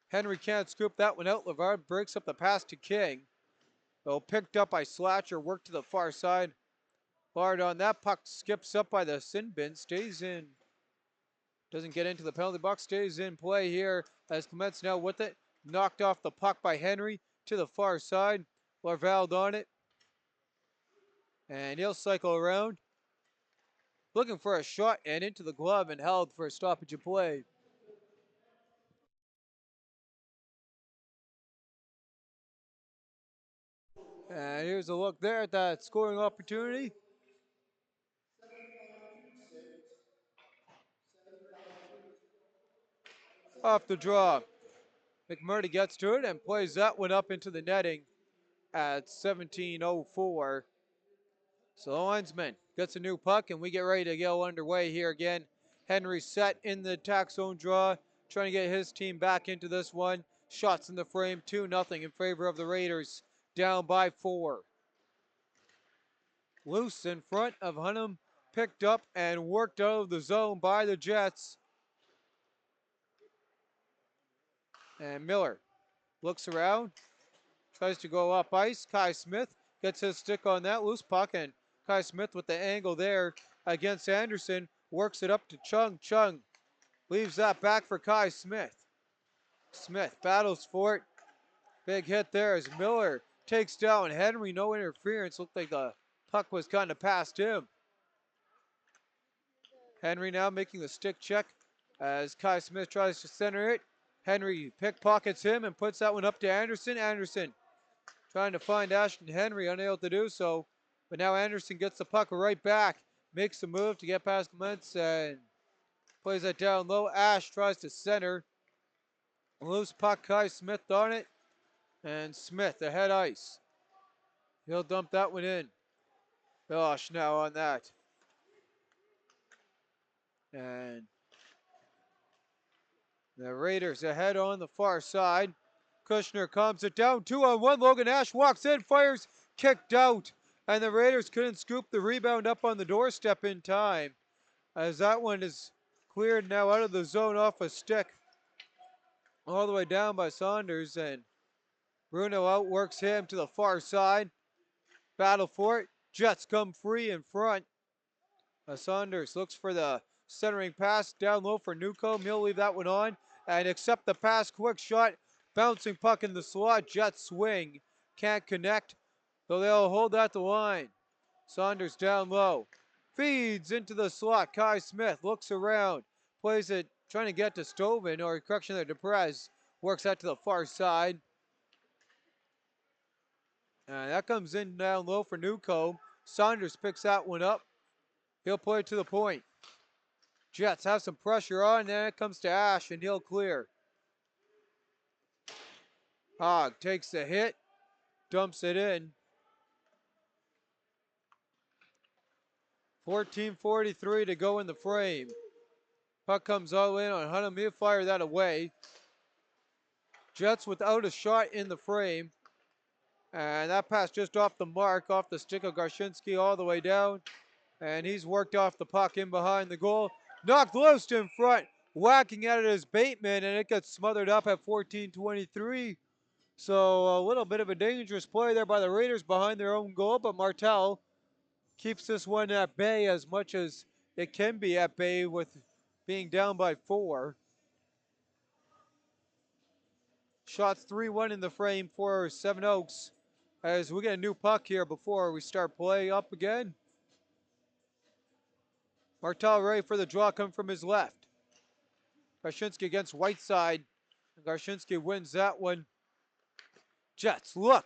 Henry can't scoop that one out. Lavard breaks up the pass to King. Though picked up by Slatcher, worked to the far side. Hard on that puck, skips up by the sin bin, stays in. Doesn't get into the penalty box, stays in play here as Clements now with it. Knocked off the puck by Henry to the far side. Larvald on it. And he'll cycle around. Looking for a shot and into the glove and held for a stoppage of play. And here's a look there at that scoring opportunity. Off the draw. McMurdy gets to it and plays that one up into the netting at 17:04. So the linesman gets a new puck and we get ready to go underway here again. Henry set in the attack zone draw, trying to get his team back into this one. Shots in the frame, 2-0 in favor of the Raiders, down by 4. Loose in front of Hunnam, picked up and worked out of the zone by the Jets. And Miller looks around, tries to go up ice. Kai Smith gets his stick on that loose puck, and Kai Smith with the angle there against Anderson, works it up to Chung. Chung leaves that back for Kai Smith. Smith battles for it. Big hit there as Miller takes down Henry. No interference. Looked like the Puck was kind of past him. Henry now making the stick check as Kai Smith tries to center it. Henry pickpockets him and puts that one up to Anderson. Anderson trying to find Ashton Henry, unable to do so. But now Anderson gets the puck right back. Makes the move to get past Clements and plays that down low. Ash tries to center. Loose puck, Kai Smith on it. And Smith ahead ice. He'll dump that one in. Gosh, now on that. And the Raiders ahead on the far side. Kushner calms it down. 2-on-1. Logan Ash walks in, fires, kicked out. And the Raiders couldn't scoop the rebound up on the doorstep in time. As that one is cleared now out of the zone off a stick. All the way down by Saunders. And Bruno outworks him to the far side. Battle for it. Jets come free in front. Saunders looks for the centering pass down low for Newcomb. He'll leave that one on and accept the pass. Quick shot. Bouncing puck in the slot. Jets swing. Can't connect, though they'll hold that to line. Saunders down low. Feeds into the slot. Kai Smith looks around. Plays it, trying to get to Stovin, or correction there, DePrez. Works that to the far side. And that comes in down low for Newcomb. Saunders picks that one up. He'll play it to the point. Jets have some pressure on, and then it comes to Ash, and he'll clear. Hogg takes the hit, dumps it in. 14:43 to go in the frame. Puck comes all in on Hunnam. He'll fire that away. Jets without a shot in the frame. And that pass just off the mark, off the stick of Garshinsky all the way down. And he's worked off the puck in behind the goal. Knocked loose in front. Whacking at it is Bateman, and it gets smothered up at 14:23. So a little bit of a dangerous play there by the Raiders behind their own goal, but Martel keeps this one at bay as much as it can be at bay with being down by 4. Shots 3-1 in the frame for Seven Oaks as we get a new puck here before we start play up again. Martel ready for the draw, come from his left. Garshinsky against Whiteside. Garshinsky wins that one. Jets look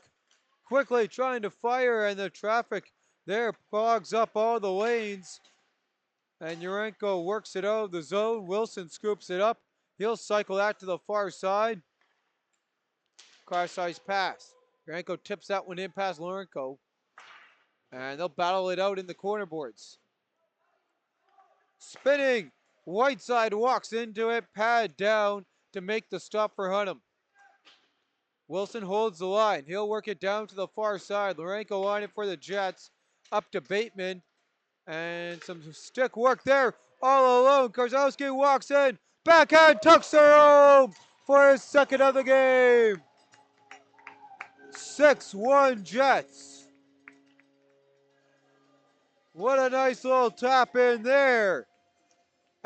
quickly trying to fire, and the traffic there clogs up all the lanes. And Urenko works it out of the zone. Wilson scoops it up. He'll cycle that to the far side. Cross-ice pass. Urenko tips that one in past Lurenko. And they'll battle it out in the corner boards. Spinning. Whiteside walks into it. Pad down to make the stop for Hunnam. Wilson holds the line. He'll work it down to the far side. Lurenko on it for the Jets. Up to Bateman. And some stick work there. All alone. Karzowski walks in. Backhand tucks her home for his second of the game. 6-1 Jets. What a nice little tap in there.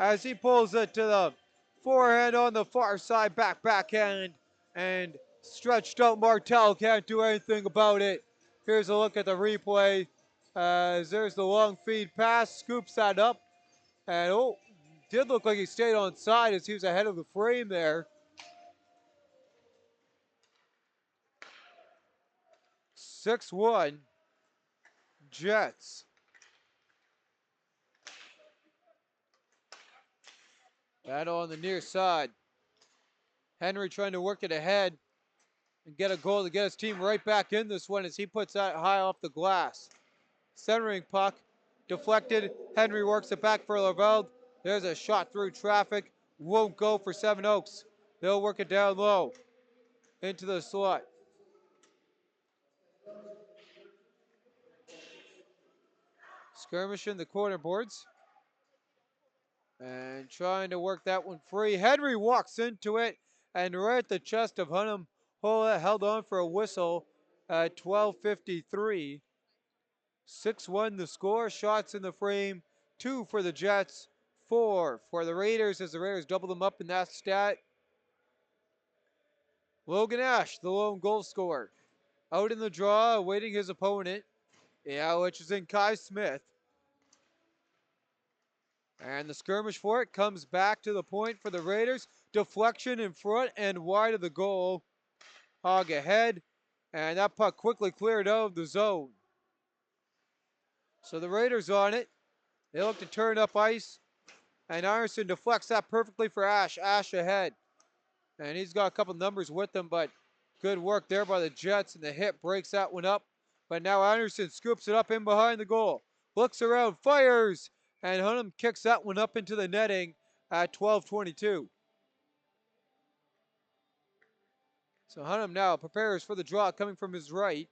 As he pulls it to the forehand on the far side. Backhand. And stretched out Martel. Can't do anything about it. Here's a look at the replay. As there's the long feed pass, scoops that up. And did look like he stayed on side as he was ahead of the frame there. 6-1 Jets. Battle on the near side. Henry trying to work it ahead and get a goal to get his team right back in this one as he puts that high off the glass. Centering puck, deflected. Henry works it back for Lavelle. There's a shot through traffic. Won't go for Seven Oaks. They'll work it down low into the slot. Skirmishing the corner boards. And trying to work that one free. Henry walks into it and right at the chest of Hunnam. Held on for a whistle at 12:53. 6-1 the score. Shots in the frame. 2 for the Jets. 4 for the Raiders as the Raiders double them up in that stat. Logan Ash, the lone goal scorer. Out in the draw, awaiting his opponent, Yeah, which is in Kai Smith. And the skirmish for it comes back to the point for the Raiders. Deflection in front and wide of the goal. Hog ahead. And that puck quickly cleared out of the zone. So the Raiders on it. They look to turn up ice. And Ironson deflects that perfectly for Ash. Ash ahead. And he's got a couple numbers with him, but good work there by the Jets. And the hit breaks that one up. But now Anderson scoops it up in behind the goal. Looks around, fires. And Hunnam kicks that one up into the netting at 12:22. So Hunnam now prepares for the draw coming from his right.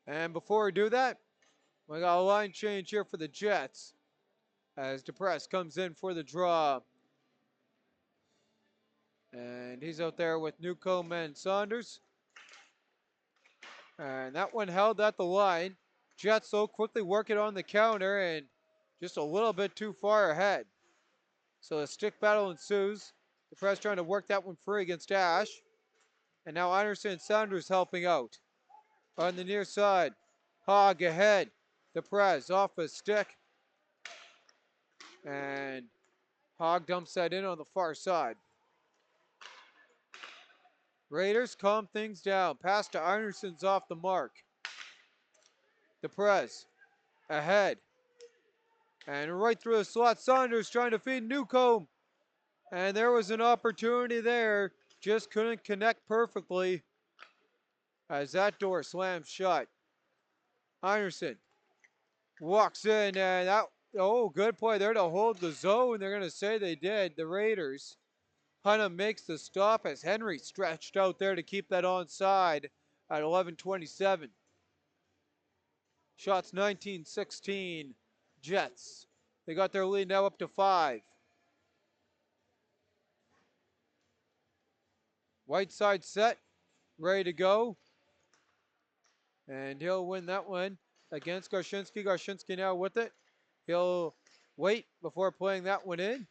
And before we do that, we got a line change here for the Jets as DePress comes in for the draw. And he's out there with Newcomb and Saunders. And that one held at the line. Jets so quickly working on the counter and just a little bit too far ahead. So a stick battle ensues. DePress trying to work that one free against Ash. And now Anderson and Saunders helping out. On the near side, Hogg ahead. DePrez off a stick. And Hogg dumps that in on the far side. Raiders calm things down. Pass to Anderson's off the mark. DePrez ahead. And right through the slot, Saunders trying to feed Newcomb. And there was an opportunity there. Just couldn't connect perfectly as that door slams shut. Anderson walks in and that, oh, good play there to hold the zone. They're going to say they did, the Raiders. Hunnam makes the stop as Henry stretched out there to keep that onside at 11:27. Shots 19-16, Jets. They got their lead now up to 5. Whiteside set, ready to go. And he'll win that one against Garshinsky. Garshinsky now with it. He'll wait before playing that one in.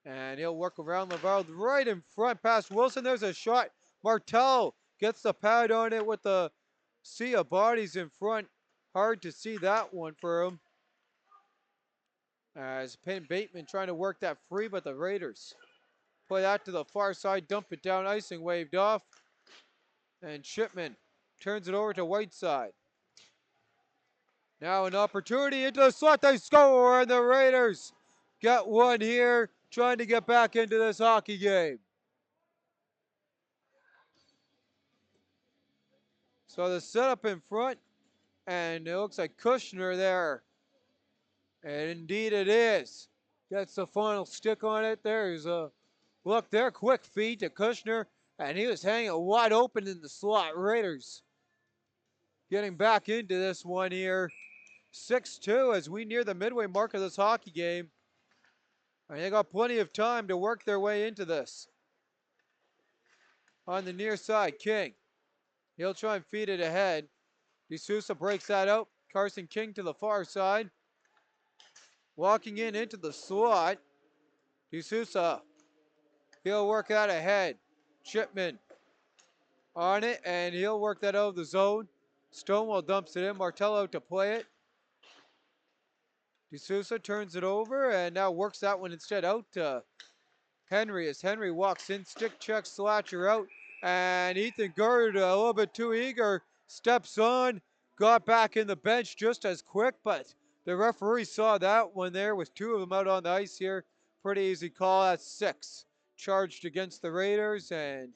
And he'll work around Laval right in front past Wilson. There's a shot. Martel gets the pad on it with the sea of bodies in front. Hard to see that one for him. As Penn Bateman trying to work that free, but the Raiders play that to the far side, dump it down, icing waved off. And Shipman turns it over to Whiteside. Now an opportunity into the slot, they score, and the Raiders got one here, trying to get back into this hockey game. So the setup in front, and it looks like Kushner there. And indeed it is. Gets the final stick on it. There's a look there, quick feed to Kushner, and he was hanging wide open in the slot. Raiders getting back into this one here. 6-2 as we near the midway mark of this hockey game. And they got plenty of time to work their way into this. On the near side, King. He'll try and feed it ahead. D'Souza breaks that out. Carson King to the far side. Walking in into the slot. D'Souza. He'll work that ahead. Shipman on it, and he'll work that out of the zone. Stonewall dumps it in. Martello to play it. D'Souza turns it over and now works that one instead out to Henry as Henry walks in, stick checks Slatcher out, and Ethan Gerd, a little bit too eager, steps on, got back in the bench just as quick, but the referee saw that one there with 2 of them out on the ice here. Pretty easy call at 6. Charged against the Raiders, and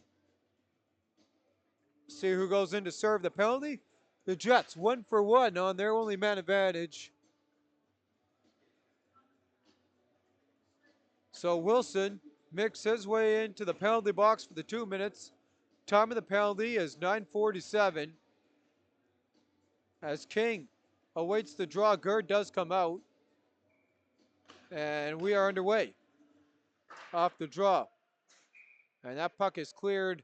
see who goes in to serve the penalty. The Jets 1 for 1 on their only man advantage. So Wilson makes his way into the penalty box for the 2 minutes. Time of the penalty is 9:47. As King awaits the draw, Gerd does come out. And we are underway. Off the draw. And that puck is cleared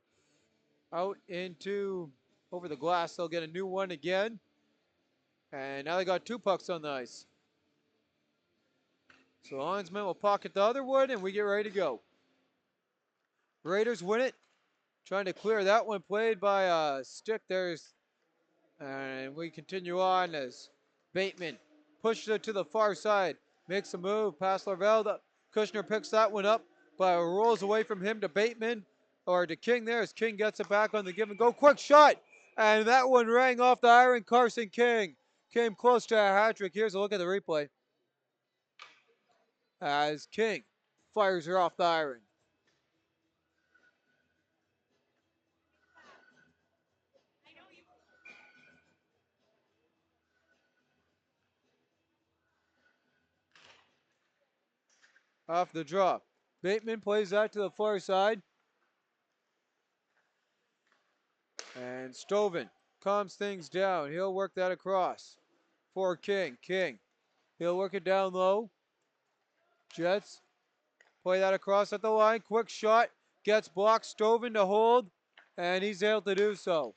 out into over the glass. They'll get a new one again. And now they got 2 pucks on the ice. So linesman will pocket the other one, and we get ready to go. Raiders win it. Trying to clear that one, played by Stick. There's And we continue on as Bateman pushes it to the far side. Makes a move past Lavelle. Kushner picks that one up, but rolls away from him to Bateman or to King there as King gets it back on the give and go. Quick shot! And that one rang off the iron. Carson King came close to a hat trick. Here's a look at the replay as King fires her off the iron. Off the draw. Bateman plays that to the far side. And Stovin calms things down. He'll work that across for King. King, he'll work it down low. Jets play that across at the line. Quick shot. Gets blocked. Stovin to hold. And he's able to do so.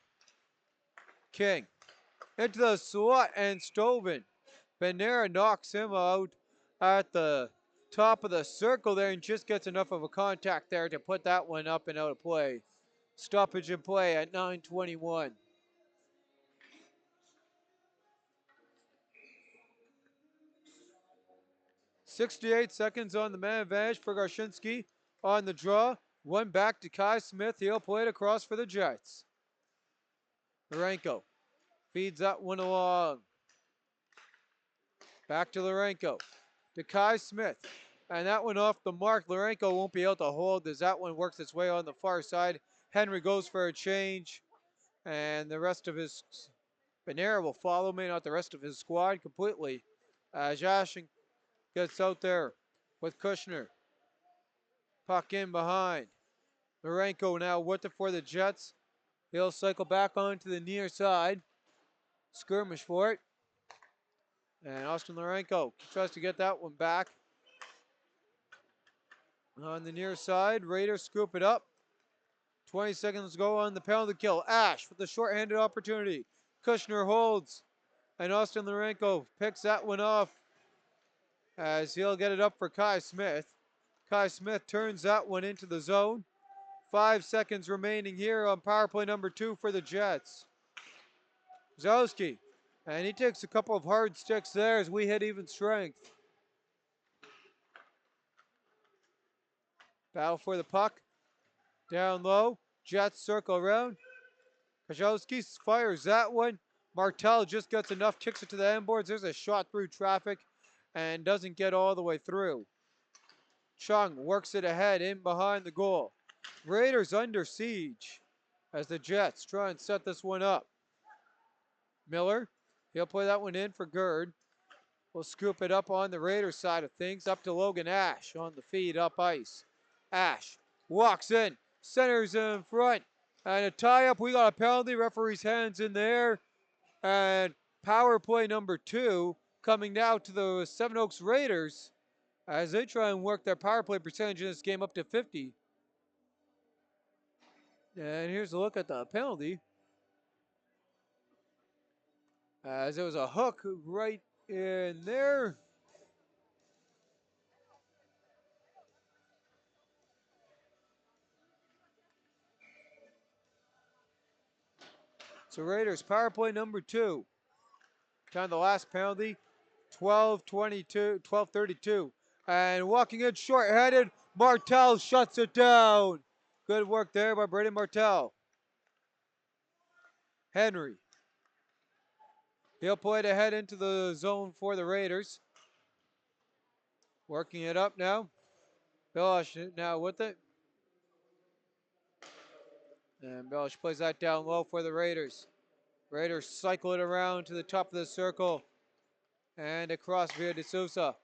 King into the slot and Stovin. Benera knocks him out at the top of the circle there and just gets enough of a contact there to put that one up and out of play. Stoppage in play at 9:21. 68 seconds on the man advantage for Garshinsky on the draw. One back to Kai Smith. He'll play it across for the Jets. Lorenko feeds that one along. Back to Lorenko. To Kai Smith. And that one off the mark. Lorenko won't be able to hold as that one works its way on the far side. Henry goes for a change. And the rest of his Benera will follow, may not the rest of his squad completely. Jashin gets out there with Kushner. Puck in behind. Lorenko now with it for the Jets. He'll cycle back onto the near side. Skirmish for it. And Austin Lorenko tries to get that one back. On the near side, Raiders scoop it up. 20 seconds to go on the penalty kill. Ash with the short-handed opportunity. Kushner holds. And Austin Lorenko picks that one off as he'll get it up for Kai Smith. Kai Smith turns that one into the zone. 5 seconds remaining here on power play number 2 for the Jets. Zowski, and he takes a couple of hard sticks there as we hit even strength. Battle for the puck. Down low. Jets circle around. Kozlowski fires that one. Martel just gets enough, kicks it to the end boards. There's a shot through traffic and doesn't get all the way through. Chung works it ahead in behind the goal. Raiders under siege as the Jets try and set this one up. Miller, he'll play that one in for Gerd. We'll scoop it up on the Raiders side of things. Up to Logan Ash on the feed up ice. Ash walks in, centers in front. And a tie-up, we got a penalty. Referee's hands in there. And power play number 2 coming now to the Seven Oaks Raiders as they try and work their power play percentage in this game up to 50. And here's a look at the penalty. As there was a hook right in there. So Raiders power play number 2. Time the last penalty. 12:32. And walking in short-handed, Martel shuts it down. Good work there by Braden Martel. Henry. He'll play it ahead into the zone for the Raiders. Working it up now. Bellish now with it. And Bellish plays that down low for the Raiders. Raiders cycle it around to the top of the circle. And across via D'Souza.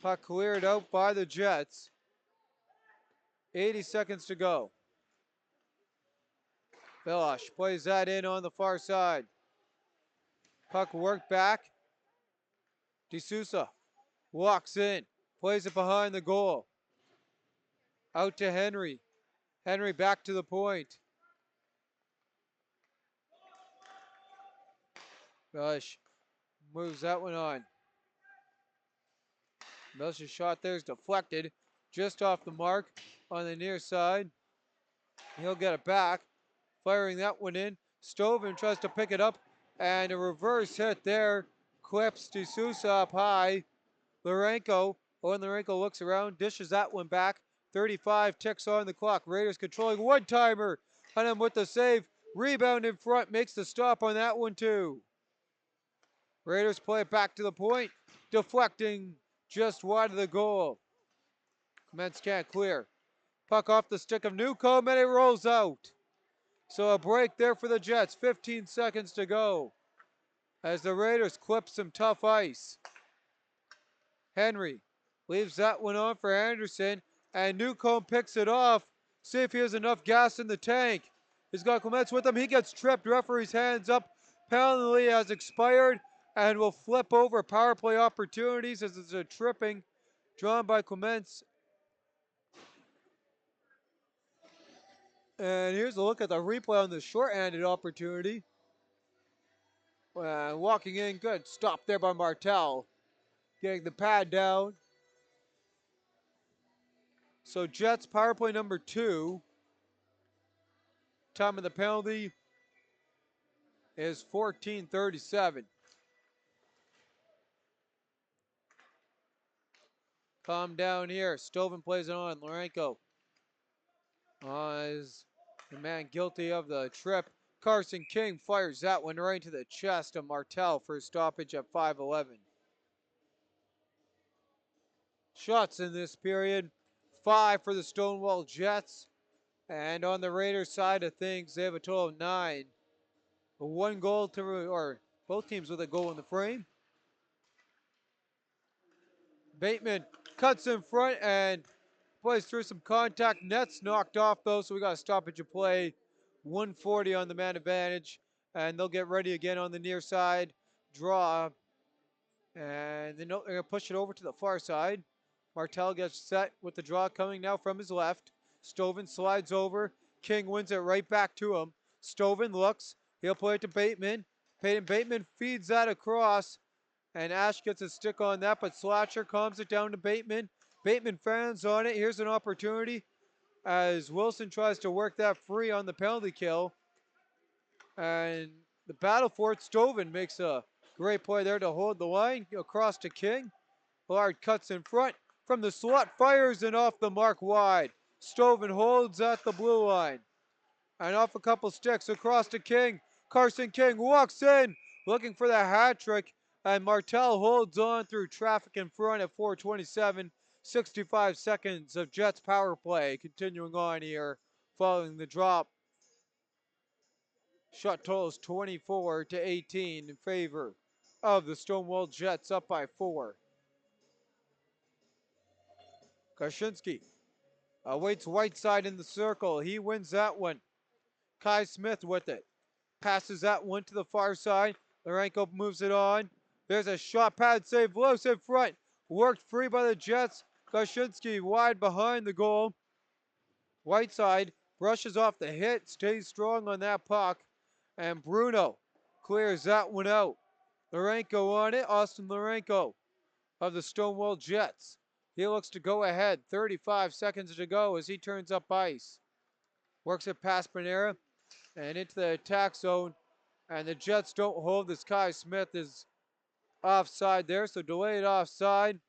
Puck cleared out by the Jets. 80 seconds to go. Bellish plays that in on the far side. Puck worked back. D'Souza walks in. Plays it behind the goal. Out to Henry. Henry back to the point. Bellish moves that one on. Bellish's shot there is deflected. Just off the mark on the near side. He'll get it back. Firing that one in. Stovin tries to pick it up, and a reverse hit there. Clips D'Souza up high. Lourenco. Owen Lourenco looks around, dishes that one back. 35 ticks on the clock. Raiders controlling one-timer. Hunnam with the save. Rebound in front, makes the stop on that one too. Raiders play it back to the point. Deflecting just wide of the goal. Clements can't clear. Puck off the stick of Newcomb and it rolls out. So a break there for the Jets. 15 seconds to go as the Raiders clip some tough ice. Henry leaves that one on for Anderson, and Newcomb picks it off. See if he has enough gas in the tank. He's got Clements with him. He gets tripped. Referee's hands up. Penalty has expired and will flip over power play opportunities as it's a tripping drawn by Clements. And here's a look at the replay on the short-handed opportunity. Walking in, good stop there by Martel. Getting the pad down. So Jets power play number 2. Time of the penalty is 14:37. Calm down here. Stovin plays it on. Lourenco is the man guilty of the trip. Carson King fires that one right into the chest of Martel for a stoppage at 5:11. Shots in this period. 5 for the Stonewall Jets. And on the Raiders side of things, they have a total of 9. One goal to, or both teams with a goal in the frame. Bateman cuts in front and plays through some contact. Net's knocked off though, so we got a stoppage of play. 140 on the man advantage. And they'll get ready again on the near side. Draw. And they're going to push it over to the far side. Martel gets set with the draw coming now from his left. Stovin slides over. King wins it right back to him. Stovin looks. He'll play it to Bateman. Bateman feeds that across. And Ash gets a stick on that, but Slatcher calms it down to Bateman. Bateman fans on it. Here's an opportunity as Wilson tries to work that free on the penalty kill. And the battle for it, Stovin makes a great play there to hold the line across to King. Ballard cuts in front from the slot, fires and off the mark wide. Stovin holds at the blue line. And off a couple sticks across to King. Carson King walks in looking for the hat trick. And Martel holds on through traffic in front at 4:27. 65 seconds of Jets power play continuing on here following the drop. Shot total is 24-18 in favor of the Stonewall Jets, up by 4. Kaczynski awaits Whiteside in the circle. He wins that one. Kai Smith with it. Passes that one to the far side. Lourenco moves it on. There's a shot pad save. Lewis in front. Worked free by the Jets. Kaczynski wide behind the goal. Whiteside brushes off the hit. Stays strong on that puck. And Bruno clears that one out. Lourenco on it. Austin Lourenco of the Stonewall Jets. He looks to go ahead. 35 seconds to go as he turns up ice. Works it past Panera and into the attack zone. And the Jets don't hold this. Kai Smith is offside there, so delayed offside.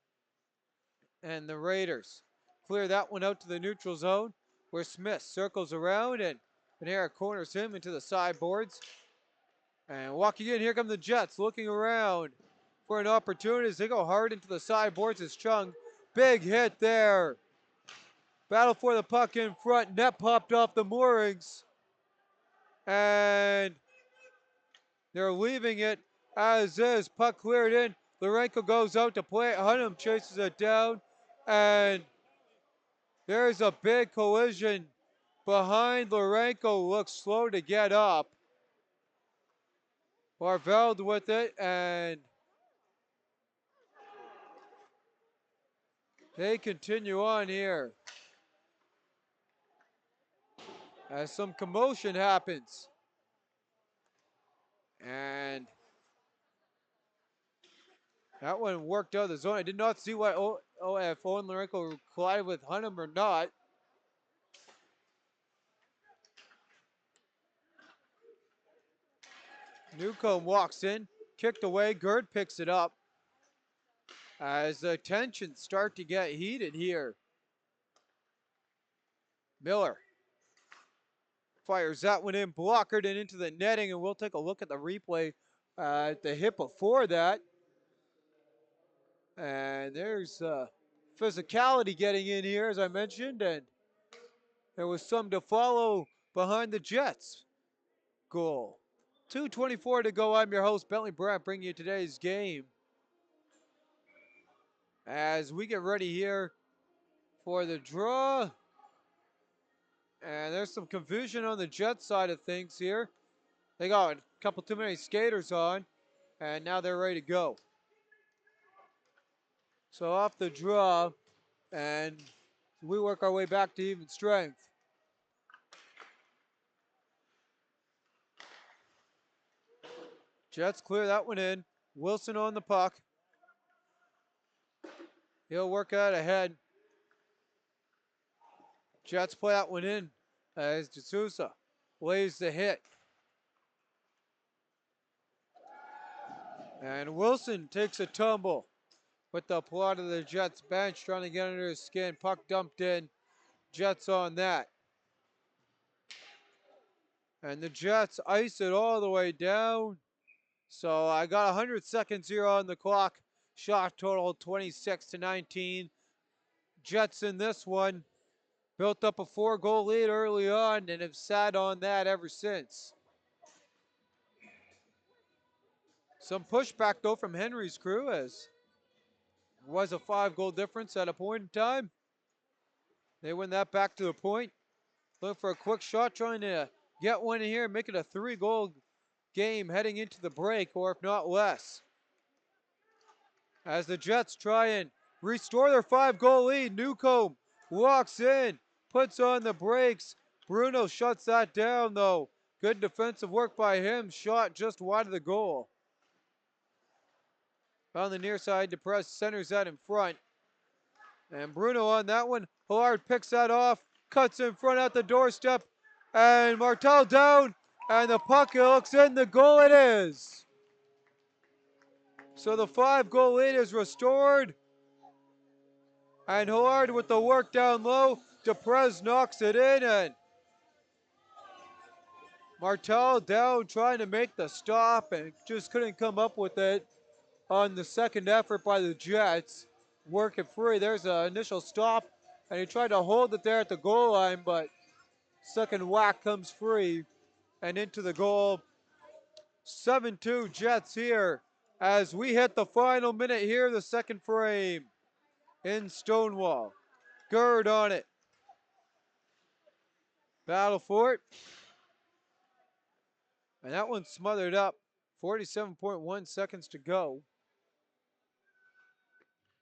And the Raiders clear that one out to the neutral zone where Smith circles around and Panera corners him into the sideboards. And walking in, here come the Jets looking around for an opportunity as they go hard into the sideboards as Chung. Big hit there. Battle for the puck in front. Net popped off the moorings. And they're leaving it as is. Puck cleared in. Lourenco goes out to play it. Hunnam chases it down. And there's a big collision behind. Lourenco looks slow to get up. Barveld with it, and they continue on here as some commotion happens. And that one worked out of the zone. I did not see what if Owen Lourenco collided with Hunnam or not. Newcomb walks in, kicked away. Gerd picks it up as the tensions start to get heated here. Miller fires that one in, blockered and into the netting, and we'll take a look at the replay at the hit before that. And there's physicality getting in here, as I mentioned, and there was some to follow behind the Jets goal. 2:24 to go. I'm your host, Bentley Brandt, bringing you today's game. As we get ready here for the draw. And there's some confusion on the Jets side of things here. They got a couple too many skaters on, and now they're ready to go. So off the draw, and we work our way back to even strength. Jets clear that one in. Wilson on the puck. He'll work out ahead. Jets play that one in as D'Souza lays the hit. And Wilson takes a tumble with the plot of the Jets bench trying to get under his skin. Puck dumped in. Jets on that. And the Jets ice it all the way down. So I got 100 seconds here on the clock. Shot total 26-19. Jets in this one. Built up a 4-goal lead early on and have sat on that ever since. Some pushback though from Henry's crew, as it was a 5-goal difference at a point in time. They win that back to the point. Look for a quick shot, trying to get one in here, make it a 3-goal game heading into the break, or if not less. As the Jets try and restore their 5-goal lead, Newcomb walks in, puts on the brakes. Bruno shuts that down though. Good defensive work by him, shot just wide of the goal. On the near side, DePress centers that in front. And Bruno on that one. Hillard picks that off, cuts in front at the doorstep, and Martel down, and the puck looks in, the goal it is. So the 5-goal lead is restored. And Hillard with the work down low. DePrez knocks it in, and Martel down trying to make the stop and just couldn't come up with it on the second effort by the Jets. Work it free. There's an initial stop, and he tried to hold it there at the goal line, but second whack comes free and into the goal. 7-2 Jets here as we hit the final minute here, the second frame in Stonewall. Gerd on it. Battle for it. And that one's smothered up. 47.1 seconds to go.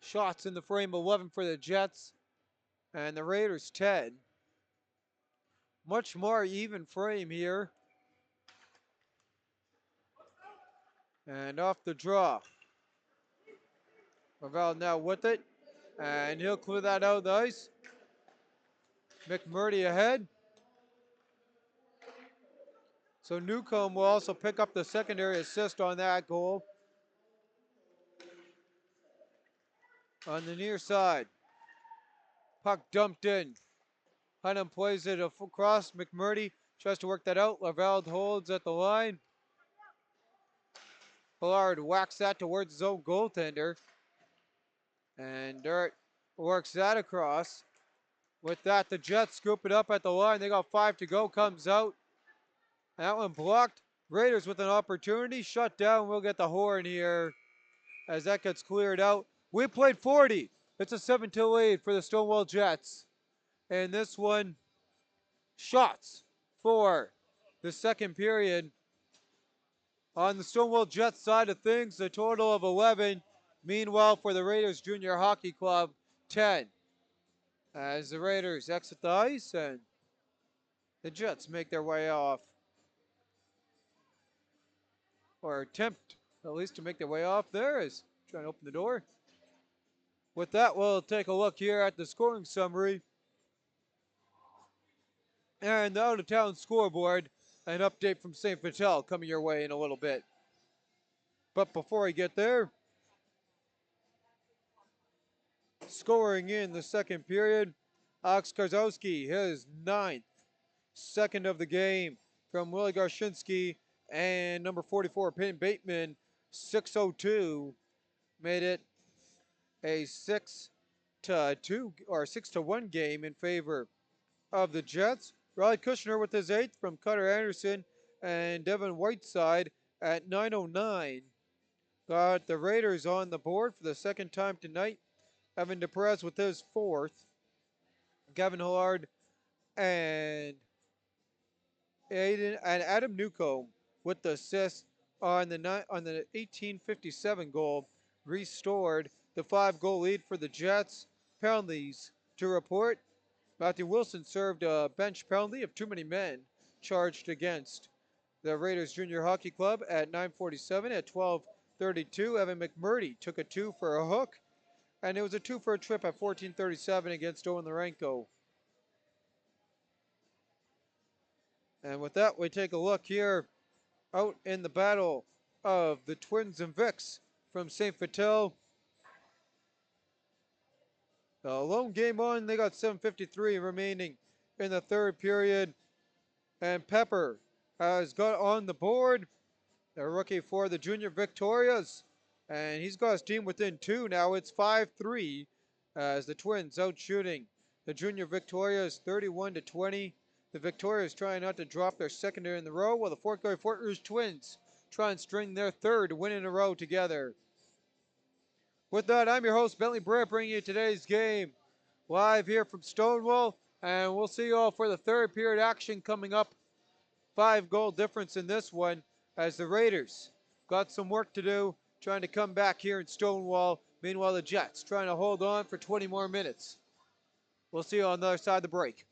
Shots in the frame, 11 for the Jets. And the Raiders 10. Much more even frame here. And off the draw. Ravel now with it. And he'll clear that out of the ice. McMurdy ahead. So Newcomb will also pick up the secondary assist on that goal. On the near side. Puck dumped in. Hunnam plays it across. McMurdy tries to work that out. Laval holds at the line. Hillard whacks that towards his own goaltender. And Dirt works that across. With that, the Jets scoop it up at the line. They got 5 to go. Comes out. That one blocked. Raiders with an opportunity. Shut down. We'll get the horn here as that gets cleared out. We played 40. It's a 7-2 lead for the Stonewall Jets. And this one, shots for the second period. On the Stonewall Jets side of things, a total of 11. Meanwhile, for the Raiders Junior Hockey Club, 10. As the Raiders exit the ice and the Jets make their way off. Or attempt, at least, to make their way off there as trying to open the door. With that, we'll take a look here at the scoring summary. And the out-of-town scoreboard. an update from St. Vital coming your way in a little bit. But before I get there, scoring in the second period, Alex Karzowski, his ninth, second of the game from Willie Garshinsky, and number 44, Peyton Bateman, 6:02, made it a 6-2 or 6-1 game in favor of the Jets. Riley Kushner with his eighth from Cutter Anderson, and Devin Whiteside at 9:09 got the Raiders on the board for the second time tonight. Evan DePerez with his fourth. Gavin Hillard and Adam Newcomb with the assist on the 1857 goal, restored the 5-goal lead for the Jets. Penalties to report. Matthew Wilson served a bench penalty of too many men charged against the Raiders Junior Hockey Club at 9:47. At 12:32, Evan McMurdy took a 2 for a hook, and it was a 2 for a trip at 14:37 against Owen Lorenko. And with that, we take a look here out in the battle of the Twins and Vicks from St. Vital. The lone game on, they got 7:53 remaining in the third period. And Pepper has got on the board, the rookie for the Junior Victorias. And he's got his team within 2 now. It's 5-3 as the Twins out shooting the Junior Victorias 31-20. The Victorias trying not to drop their secondary in the row, while the Fort Garry Fort Rouge Twins try and string their third win in a row together. With that, I'm your host, Bentley Britt, bringing you today's game live here from Stonewall. And we'll see you all for the third period action coming up. 5-goal difference in this one as the Raiders got some work to do trying to come back here in Stonewall. Meanwhile, the Jets trying to hold on for 20 more minutes. We'll see you on the other side of the break.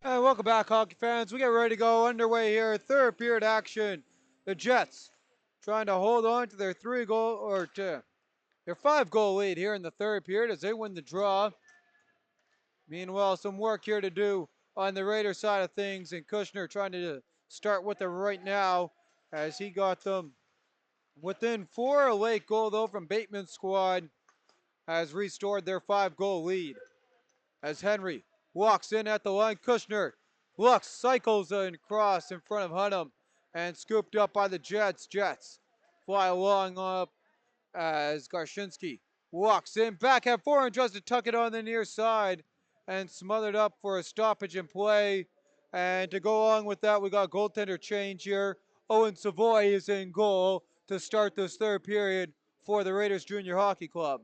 And welcome back, hockey fans. We get ready to go underway here. Third period action. The Jets trying to hold on to their 5-goal lead here in the third period as they win the draw. Meanwhile, some work here to do on the Raiders side of things, and Kushner trying to start with them right now as he got them within 4. A late goal though from Bateman's squad has restored their 5-goal lead. As Henry walks in at the line, Kushner looks, cycles and cross in front of Hunnam and scooped up by the Jets. Jets fly along up as Garshinsky walks in, backhand forehand, tries to tuck it on the near side and smothered up for a stoppage in play. And to go along with that, we got goaltender change here. Owen Savoy is in goal to start this third period for the Raiders Junior Hockey Club.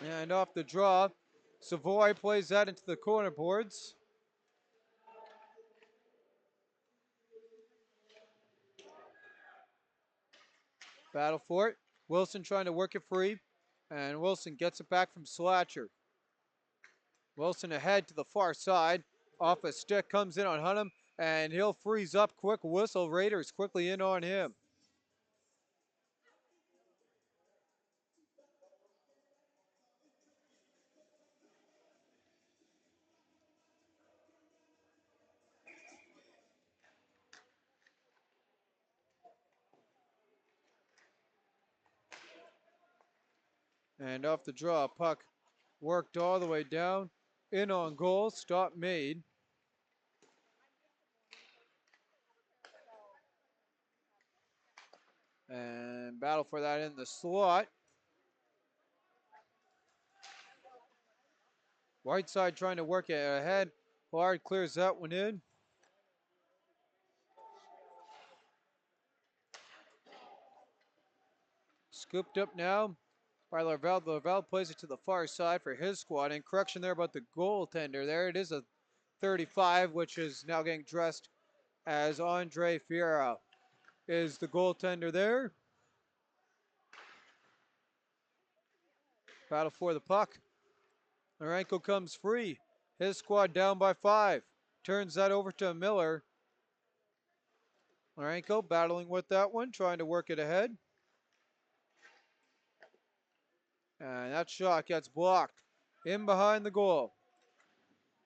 And off the draw, Savoy plays that into the corner boards. Battle for it. Wilson trying to work it free. And Wilson gets it back from Slatcher. Wilson ahead to the far side. Off a stick, comes in on Hunnam, and he'll freeze up. Quick whistle. Raiders quickly in on him. And off the draw, puck worked all the way down. In on goal, stop made. And battle for that in the slot. Whiteside trying to work it ahead. Lard clears that one in. Scooped up now by Laval. Laval plays it to the far side for his squad. And correction there about the goaltender. There it is, a 35, which is now getting dressed as Andre Fiera is the goaltender there. Battle for the puck. Marenko comes free. His squad down by 5. Turns that over to Miller. Marenko battling with that one, trying to work it ahead. And that shot gets blocked in behind the goal.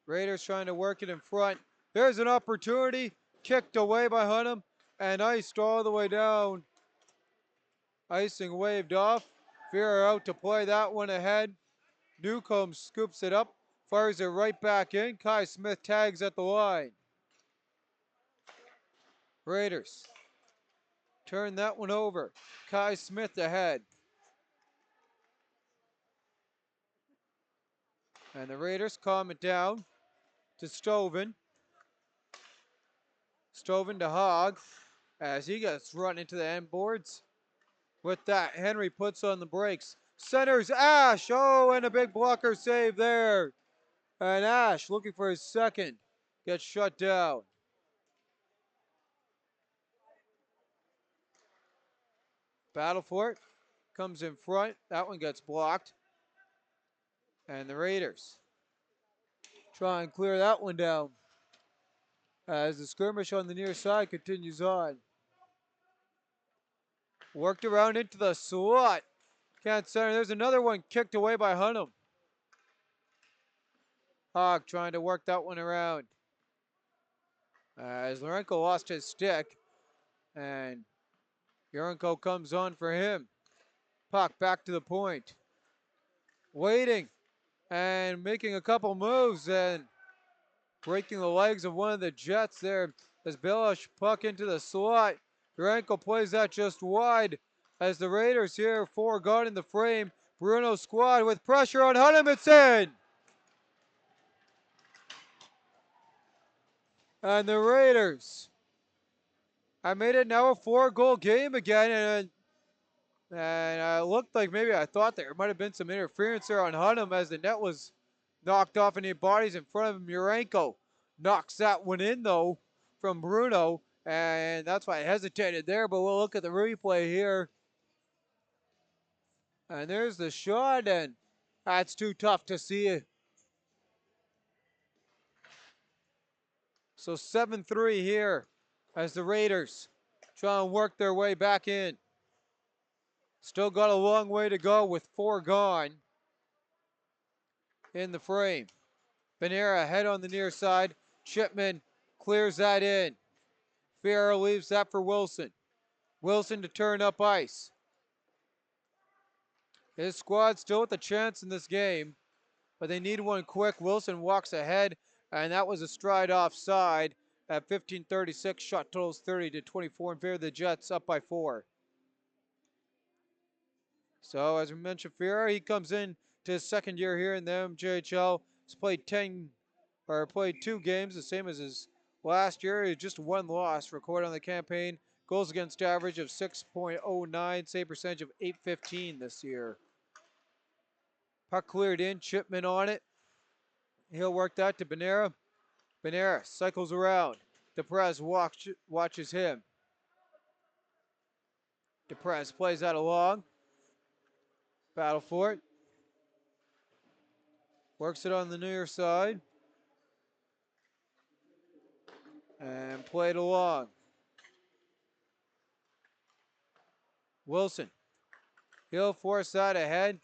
Raiders trying to work it in front. There's an opportunity. Kicked away by Hunnam and iced all the way down. Icing waved off. Fear out to play that one ahead. Newcomb scoops it up, fires it right back in. Kai Smith tags at the line. Raiders turn that one over. Kai Smith ahead. And the Raiders calm it down to Stoven. Stoven to Hogg as he gets run into the end boards. With that, Henry puts on the brakes. Centers Ash. Oh, and a big blocker save there. And Ash looking for his second. Gets shut down. Battle for it. Comes in front. That one gets blocked. And the Raiders try and clear that one down as the skirmish on the near side continues on. Worked around into the slot. Can't center. There's another one kicked away by Hunnam. Hogg trying to work that one around. As Lorenko lost his stick. And Yorenko comes on for him. Puck back to the point. Waiting. And making a couple moves and breaking the legs of one of the Jets there as Bilosh puck into the slot. Yorenko plays that just wide as the Raiders here, 4 gone in the frame. Bruno squad with pressure on Hunnam, it's in! And the Raiders have made it now a 4-goal game again, and it looked like maybe I thought there might have been some interference there on Hunnam as the net was knocked off and he bodies in front of him. Yurenko knocks that one in though from Bruno, and that's why I hesitated there, but we'll look at the replay here. And there's the shot, and that's too tough to see. So 7-3 here as the Raiders try and work their way back in. Still got a long way to go with 4 gone in the frame. Benera ahead on the near side. Chipman clears that in. Fierro leaves that for Wilson. Wilson to turn up ice. His squad still with a chance in this game, but they need one quick. Wilson walks ahead, and that was a stride offside at 15:36. Shot totals 30-24 in favor of the Jets, up by 4. So as we mentioned, Fierro, he comes in to his second year here in the MJHL. He's played 2 games, the same as his last year. He just 1 loss recorded on the campaign. Goals against average of 6.09, save percentage of .815 this year. Puck cleared in, Chipman on it. He'll work that to Benera. Benera cycles around. DePrez watches him. DePrez plays that along. Battle for it. Works it on the near side. And played along. Wilson. He'll force that ahead.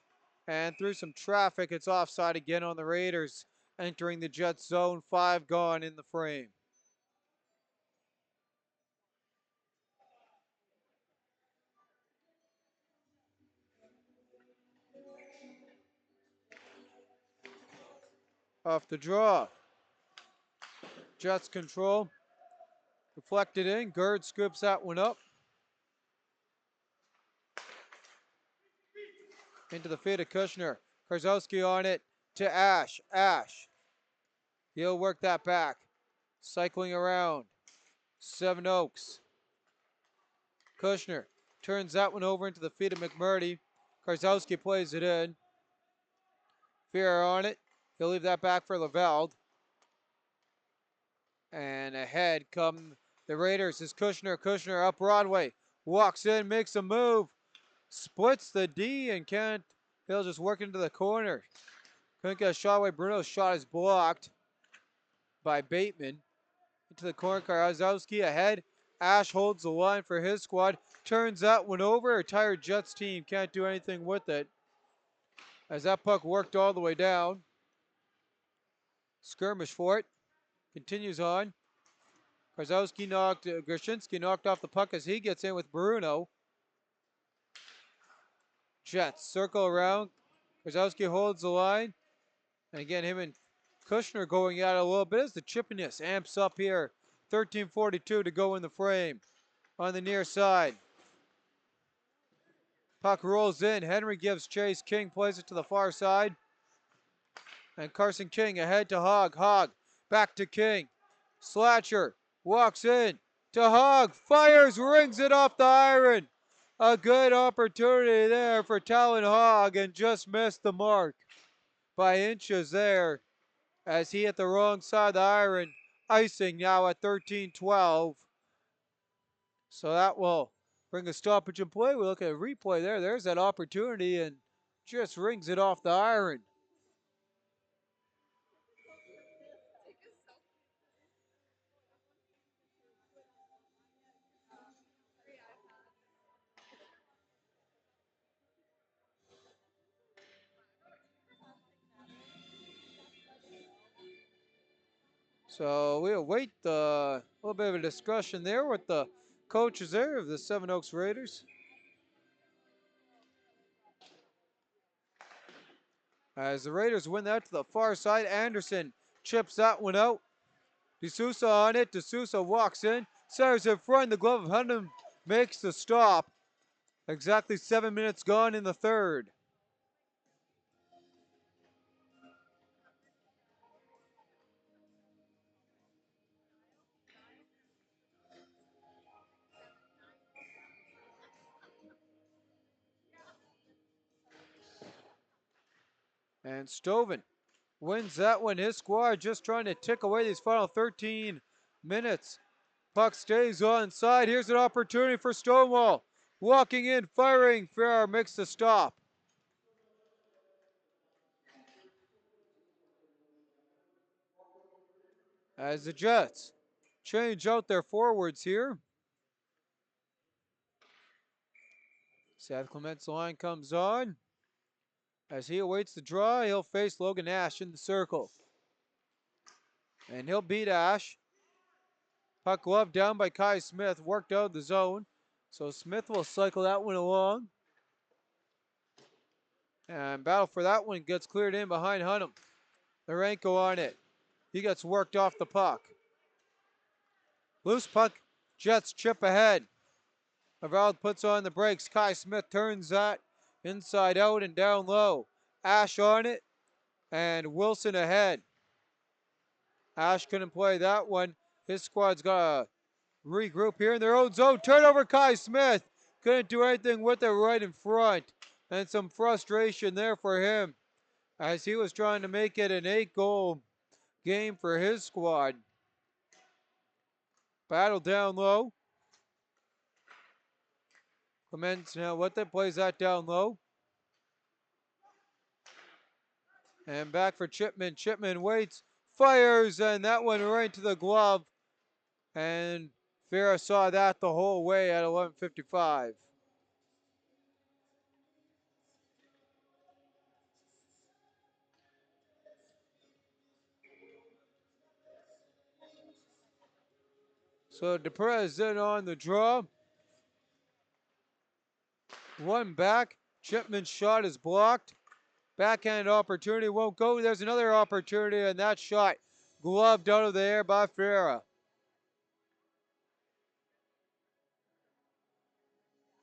And through some traffic, it's offside again on the Raiders. Entering the Jets zone, 5 gone in the frame. Off the draw. Jets control. Deflected in. Gerd scoops that one up. Into the feet of Kushner. Karzowski on it to Ash. Ash. He'll work that back. Cycling around. Seven Oaks. Kushner turns that one over into the feet of McMurdy. Karzowski plays it in. Fear on it. He'll leave that back for Lavelde. And ahead come the Raiders is Kushner. Kushner up Broadway. Walks in, makes a move. Splits the D and can't. He'll just work into the corner. Couldn't get a shot away. Bruno's shot is blocked by Bateman. Into the corner, Karzowski ahead. Ash holds the line for his squad. Turns that one over. A tired Jets team can't do anything with it. As that puck worked all the way down. Skirmish for it. Continues on. Grushinski knocked off the puck as he gets in with Bruno. Jets circle around. Karzowski holds the line. And again, him and Kushner going at it a little bit as the chippiness amps up here. 13:42 to go in the frame. On the near side. Puck rolls in. Henry gives chase. King plays it to the far side. And Carson King ahead to Hogg. Hogg back to King. Slatcher walks in to Hogg. Fires, rings it off the iron. A good opportunity there for Talon Hogg and just missed the mark by inches there as he hit the wrong side of the iron. Icing now at 13:12. So that will bring a stoppage in play. We look at a replay there. There's that opportunity and just rings it off the iron. So we await a little bit of a discussion there with the coaches there of the Seven Oaks Raiders. As the Raiders win that to the far side, Anderson chips that one out. D'Souza on it. D'Souza walks in, centers in front. The glove of Hundham makes the stop. Exactly 7 minutes gone in the third. And Stoven wins that one. His squad just trying to tick away these final 13 minutes. Puck stays onside. Here's an opportunity for Stonewall. Walking in, firing. Farrar makes the stop. as the Jets change out their forwards here. Seth Clement's line comes on. As he awaits the draw, he'll face Logan Ash in the circle. And he'll beat Ash. Puck glove down by Kai Smith, worked out the zone. So Smith will cycle that one along. And battle for that one gets cleared in behind Hunnam. Larenko on it. He gets worked off the puck. Loose puck, Jets chip ahead. Laval puts on the brakes. Kai Smith turns that inside out and down low. Ash on it, and Wilson ahead. Ash couldn't play that one. His squad's got to regroup here in their own zone. Turnover, Kai Smith. Couldn't do anything with it right in front. And some frustration there for him as he was trying to make it an 8-goal game for his squad. Battle down low. Clements now what that plays that down low. And back for Chipman. Chipman waits, fires, and that went right to the glove. And Farah saw that the whole way at 11:55. So Deprez in on the draw. One back. Chipman's shot is blocked. Backhand opportunity won't go. There's another opportunity, and that shot gloved out of the air by Farah.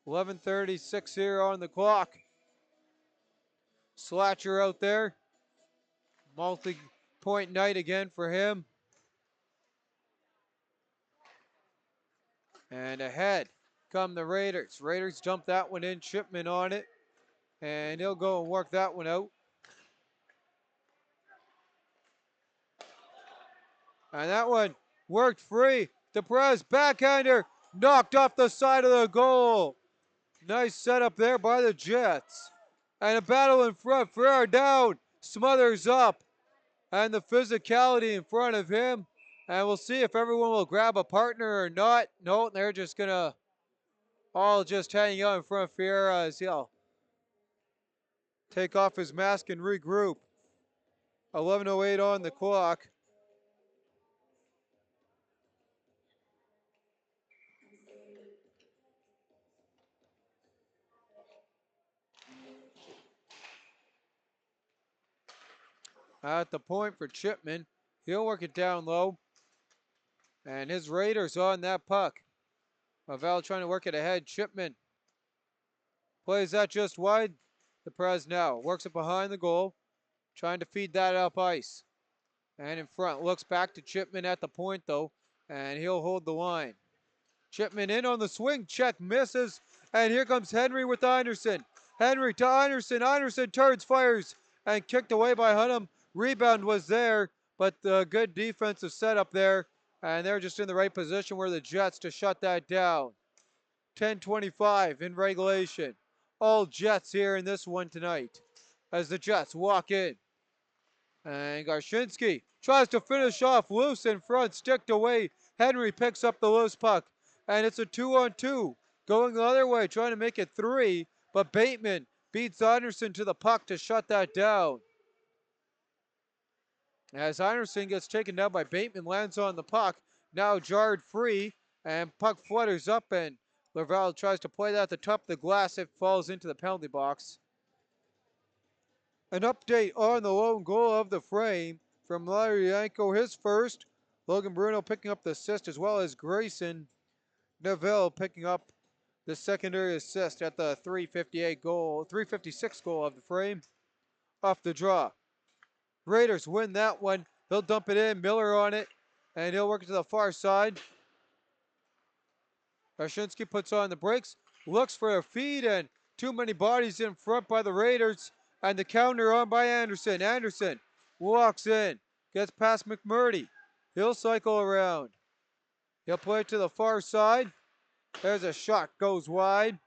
11:36 here on the clock. Slatcher out there. Multi-point night again for him. And ahead come the Raiders. Raiders dump that one in. Chipman on it. And he'll go and work that one out. And that one worked free. Deprez backhander knocked off the side of the goal. Nice setup there by the Jets. And a battle in front. Ferrer down. Smothers up. And the physicality in front of him. And we'll see if everyone will grab a partner or not. No, they're just going to all just hang out in front of Ferrer as he'll take off his mask and regroup. 11:08 on the clock. At the point for Chipman. He'll work it down low. And his Raiders on that puck. Laval trying to work it ahead. Chipman plays that just wide. Deprez now works it behind the goal. Trying to feed that up ice. And in front. Looks back to Chipman at the point though. And he'll hold the line. Chipman in on the swing. Check misses. And here comes Henry with Anderson. Henry to Anderson. Anderson turns, fires. And kicked away by Hunnam. Rebound was there. But the good defensive setup there. And they're just in the right position where the Jets to shut that down. 10:25 in regulation. All Jets here in this one tonight. As the Jets walk in. And Garshinsky tries to finish off loose in front. Sticked away. Henry picks up the loose puck. And it's a 2-on-2. Going the other way, trying to make it 3. But Bateman beats Anderson to the puck to shut that down. As Anderson gets taken down by Bateman, lands on the puck. Now jarred free, and puck flutters up, and Laval tries to play that at the top of the glass. It falls into the penalty box. An update on the lone goal of the frame from Larry Yanko, his first. Logan Bruno picking up the assist, as well as Grayson Neville picking up the secondary assist at the 356 goal of the frame. Off the draw. Raiders win that one. He'll dump it in. Miller on it. And he'll work it to the far side. Rashinsky puts on the brakes. Looks for a feed. And too many bodies in front by the Raiders. And the counter on by Anderson. Anderson walks in. Gets past McMurdy. He'll cycle around. He'll play it to the far side. There's a shot. Goes wide.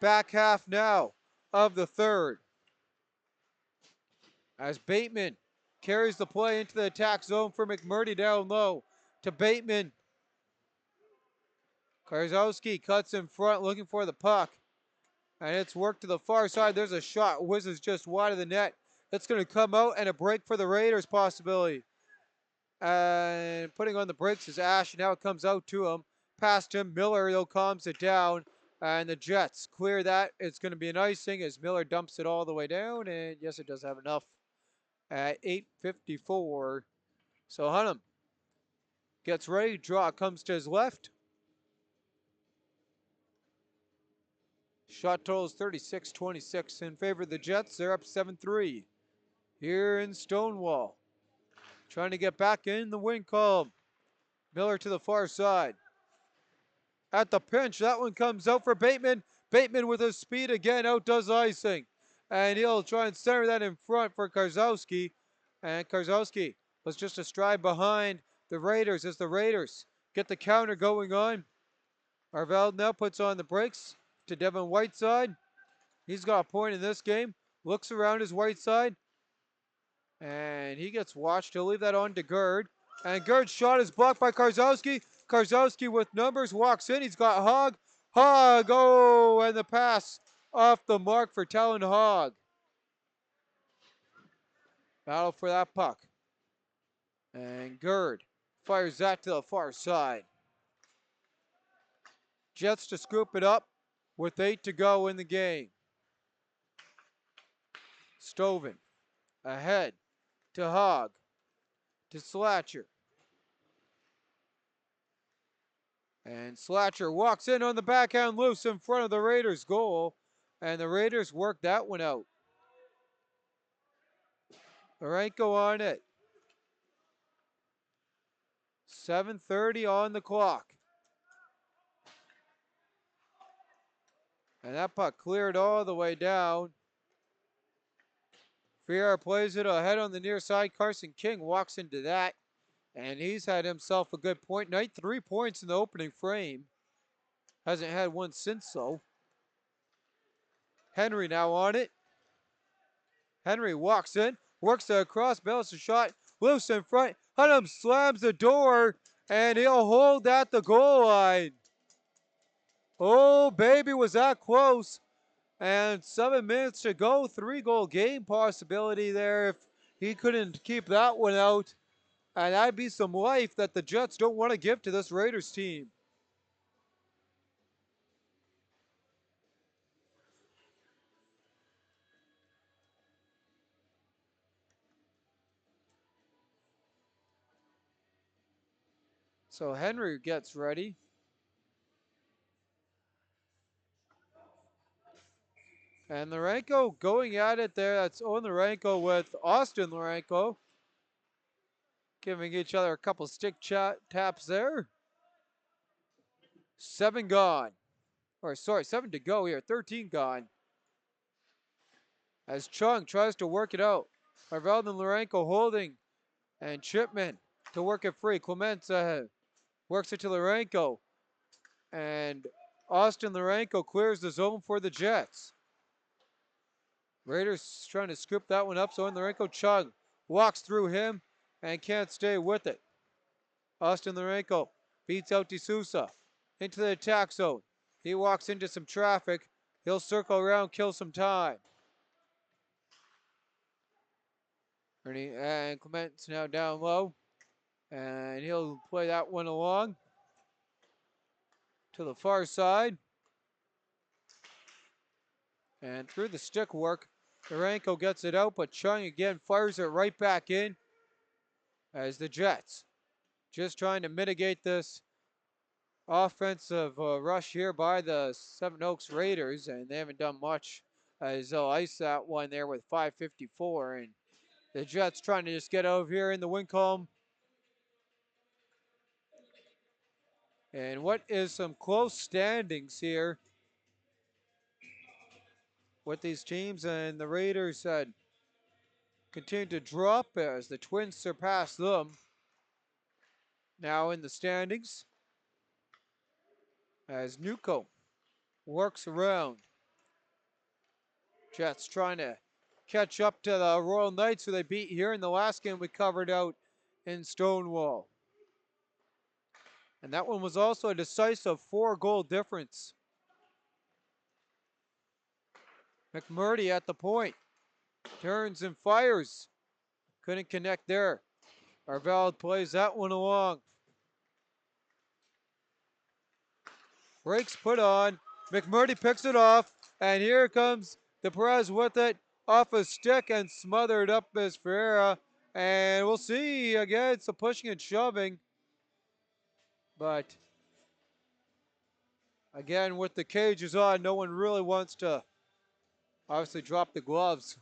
Back half now of the third. As Bateman carries the play into the attack zone for McMurdy down low to Bateman. Karzowski cuts in front looking for the puck. And it's worked to the far side. There's a shot. Whizzes just wide of the net. It's going to come out and a break for the Raiders possibility. And putting on the brakes is Ash. Now it comes out to him. Past him. Miller, though, calms it down. And the Jets clear that. It's going to be an icing as Miller dumps it all the way down. And yes, it does have enough at 8:54. So Hunnam gets ready. Draw comes to his left. Shot total is 36-26 in favor of the Jets. They're up 7-3 here in Stonewall. Trying to get back in the win column. Miller to the far side. At the pinch, that one comes out for Bateman. Bateman with his speed again outdoes icing. And he'll try and center that in front for Karzowski. And Karzowski was just a stride behind the Raiders as the Raiders get the counter going on. Arvell now puts on the brakes to Devin Whiteside. He's got a point in this game. Looks around his Whiteside. And he gets watched. He'll leave that on to Gerd. And Gerd's shot is blocked by Karzowski. Karzowski with numbers walks in. He's got Hogg. Hogg, oh, and the pass off the mark for Talon Hogg. Battle for that puck. And Gerd fires that to the far side. Jets to scoop it up with 8 to go in the game. Stoven ahead to Hogg, to Slatcher. And Slatcher walks in on the backhand loose in front of the Raiders' goal. And the Raiders work that one out. Marenko on it. 7:30 on the clock. And that puck cleared all the way down. Friar plays it ahead on the near side. Carson King walks into that. And he's had himself a good point night. 3 points in the opening frame. Hasn't had one since though. Henry now on it. Henry walks in. Works it across. Bails the shot. Loose in front. Hunnam slams the door. And he'll hold at the goal line. Oh, baby, was that close. And 7 minutes to go. 3-goal game possibility there if he couldn't keep that one out. And that'd be some life that the Jets don't want to give to this Raiders team. So Henry gets ready. And Larenko going at it there. That's Owen Larenko with Austin Larenko. Giving each other a couple stick taps there. 7 gone. Or sorry, 7 to go here. 13 gone. As Chung tries to work it out. Marvell and Larenko holding. And Chipman to work it free. Clemenza works it to Larenko. And Austin Larenko clears the zone for the Jets. Raiders trying to scoop that one up. So in Larenko, Chung walks through him and can't stay with it. Austin Larenko beats out D'Souza into the attack zone. He walks into some traffic. He'll circle around, kill some time. And Clement's now down low. And he'll play that one along to the far side. And through the stick work, Larenko gets it out, but Chung again fires it right back in as the Jets just trying to mitigate this offensive rush here by the Seven Oaks Raiders, and they haven't done much as they'll ice that one there with 5:54, and the Jets trying to just get over here in the win column. And what is some close standings here with these teams, and the Raiders continue to drop as the Twins surpass them. Now in the standings as Newcomb works around. Jets trying to catch up to the Royal Knights, who they beat here in the last game we covered out in Stonewall. And that one was also a decisive 4-goal difference. McMurdy at the point. Turns and fires. Couldn't connect there. Arveld plays that one along. Brakes put on. McMurdy picks it off. And here comes the Perez with it. Off a stick and smothered up as Ferreira. And we'll see again some pushing and shoving. But again, with the cages on, no one really wants to obviously drop the gloves.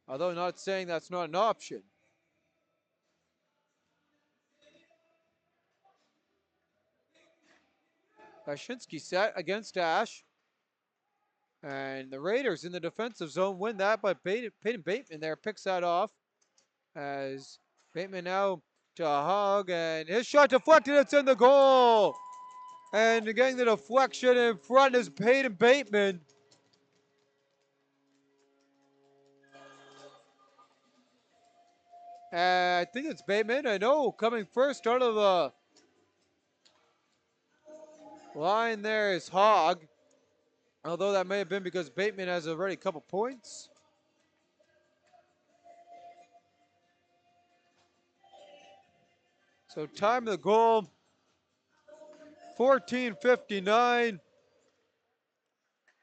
Although not saying that's not an option. Kashinsky set against Ash. And the Raiders in the defensive zone win that, but Peyton Bateman there picks that off. As Bateman now to Hug, and his shot deflected, it's in the goal. And getting the deflection in front is Peyton Bateman. I think it's Bateman. I know coming first out of the line there is Hogg. Although that may have been because Bateman has already a couple points. So time of the goal, 14:59.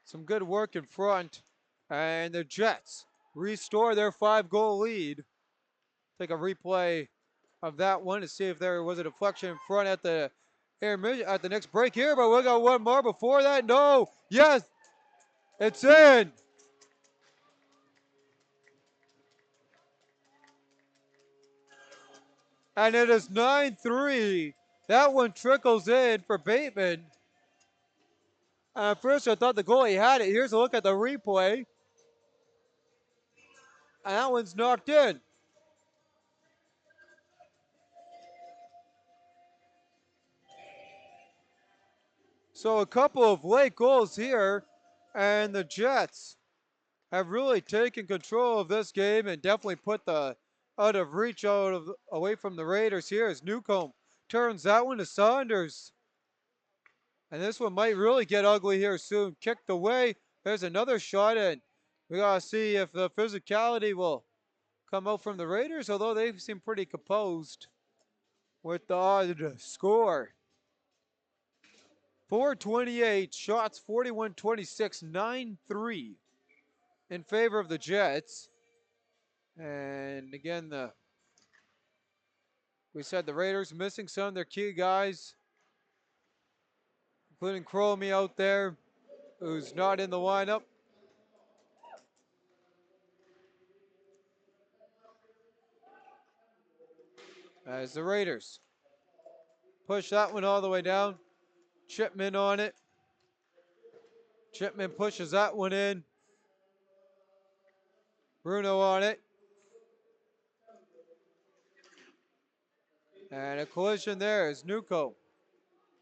Some good work in front. And the Jets restore their 5-goal lead. Take a replay of that one to see if there was a deflection in front at the next break here, but we got one more before that. No, yes, it's in. And it is 9-3. That one trickles in for Bateman. At first I thought the goalie had it. Here's a look at the replay. And that one's knocked in. So a couple of late goals here, and the Jets have really taken control of this game and definitely put the out of reach away from the Raiders here as Newcomb turns that one to Saunders. And this one might really get ugly here soon. Kicked away. There's another shot in. We gotta see if the physicality will come out from the Raiders, although they seem pretty composed with the odd score. 4:28 shots, 41-26, 9-3 in favor of the Jets. And again, we said the Raiders missing some of their key guys, including Cromie out there, who's not in the lineup. As the Raiders push that one all the way down. Chipman on it. Chipman pushes that one in. Bruno on it. And a collision there is Nuko.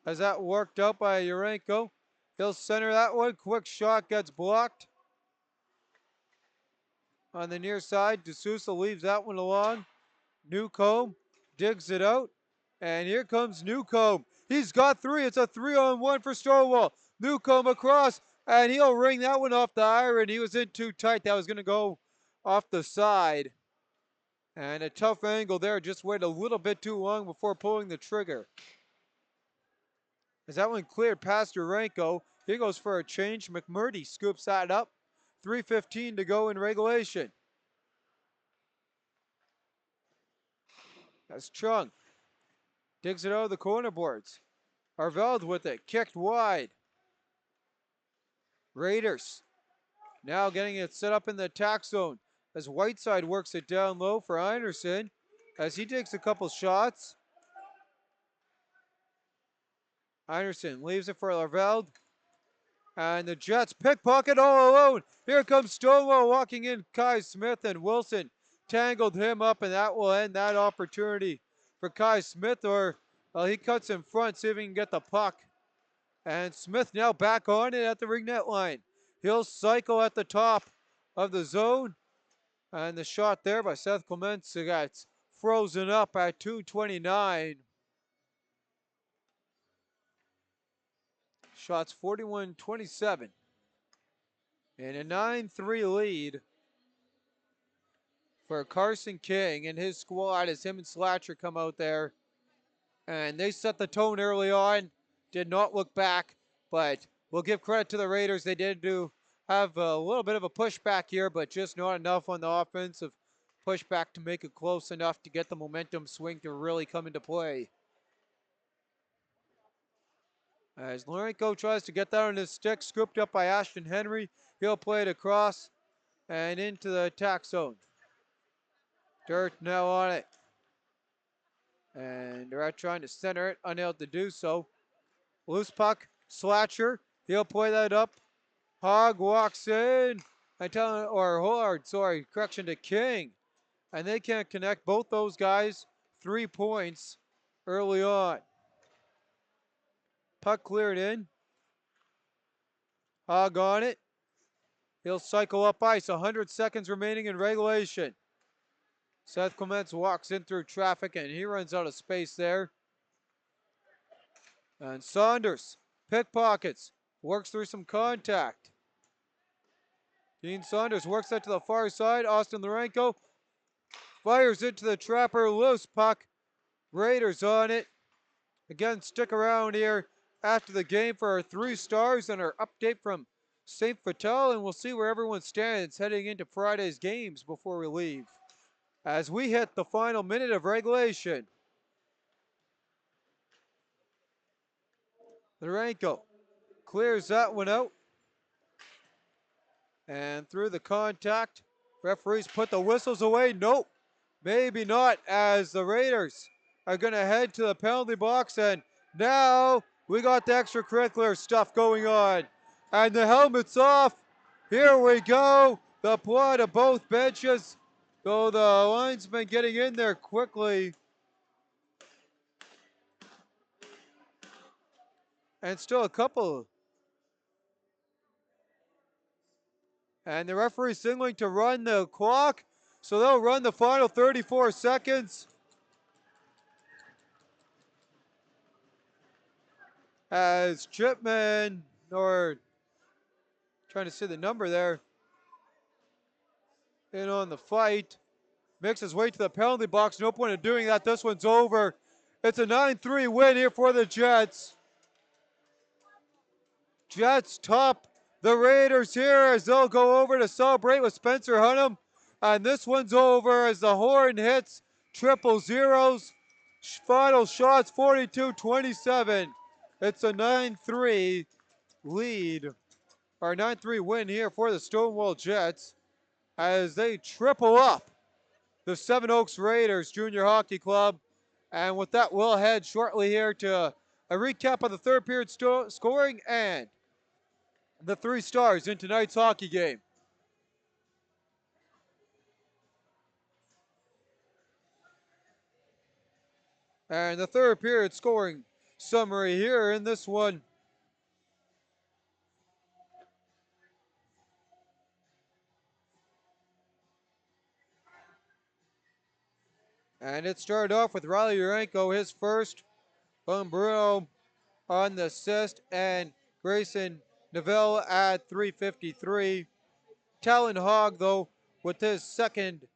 Has that worked out by Urenko. He'll center that one. Quick shot gets blocked. On the near side, D'Souza leaves that one along. Newcomb digs it out. And here comes Newcomb. He's got 3. It's a 3-on-1 for Stonewall. Newcomb across, and he'll ring that one off the iron. He was in too tight. That was going to go off the side. And a tough angle there. Just waited a little bit too long before pulling the trigger. As that one cleared past Urenko, he goes for a change. McMurdy scoops that up. 3:15 to go in regulation. That's Chung. Digs it out of the corner boards. Arveld with it. Kicked wide. Raiders now getting it set up in the attack zone as Whiteside works it down low for Anderson as he takes a couple shots. Anderson leaves it for Arveld. And the Jets pickpocket all alone. Here comes Stonewall walking in. Kai Smith and Wilson tangled him up, and that will end that opportunity for Kai Smith, or he cuts in front, see if he can get the puck. And Smith now back on it at the ring net line. He'll cycle at the top of the zone. And the shot there by Seth Clements gets frozen up at 229. Shots 41-27. And a 9-3 lead for Carson King and his squad as him and Slatcher come out there. And they set the tone early on, did not look back, but we'll give credit to the Raiders. They did have a little bit of a pushback here, but just not enough on the offensive pushback to make it close enough to get the momentum swing to really come into play. As Lourenco tries to get that on his stick, scooped up by Ashton Henry. He'll play it across and into the attack zone. Dirt now on it. And they're trying to center it, unable to do so. Loose puck, Slatcher. He'll play that up. Hogg walks in. Correction to King. And they can't connect both those guys. 3 points early on. Puck cleared in. Hogg on it. He'll cycle up ice. 100 seconds remaining in regulation. Seth Clements walks in through traffic and he runs out of space there. And Saunders pickpockets, works through some contact. Dean Saunders works that to the far side. Austin Lourenco fires into the trapper, loose puck. Raiders on it. Again, stick around here after the game for our 3 stars and our update from St. Vital, and we'll see where everyone stands heading into Friday's games before we leave. As we hit the final minute of regulation. Lourenco clears that one out. And through the contact, referees put the whistles away. Nope, maybe not, as the Raiders are going to head to the penalty box. And now we got the extracurricular stuff going on. And the helmet's off. Here we go. The plot of both benches. Though the linesman getting in there quickly. And still a couple. And the referee signaling to run the clock. So they'll run the final 34 seconds. As Chipman, or trying to see the number there, in on the fight. Makes his way to the penalty box. No point in doing that. This one's over. It's a 9-3 win here for the Jets. Jets top the Raiders here as they'll go over to celebrate with Spencer Hunnam. And this one's over as the horn hits triple zeros. Final shots 42-27. It's a 9-3 lead, or 9-3 win here for the Stonewall Jets as they triple up the Seven Oaks Raiders Junior Hockey Club. And with that, we'll head shortly here to a recap of the third period scoring and the 3 stars in tonight's hockey game. And the third period scoring summary here in this one. And it started off with Riley Lourenco, his first. Bruno on the assist, and Grayson Neville at 3:53. Talon Hogg, though, with his second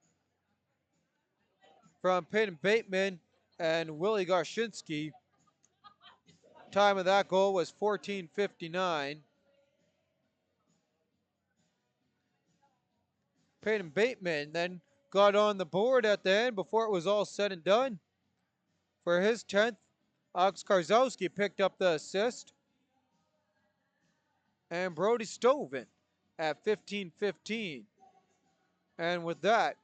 from Peyton Bateman and Willie Garshinsky. Time of that goal was 14:59. Peyton Bateman then got on the board at the end before it was all said and done. For his 10th, Alex Karzowski picked up the assist. And Brody Stovin at 15:15. And with that,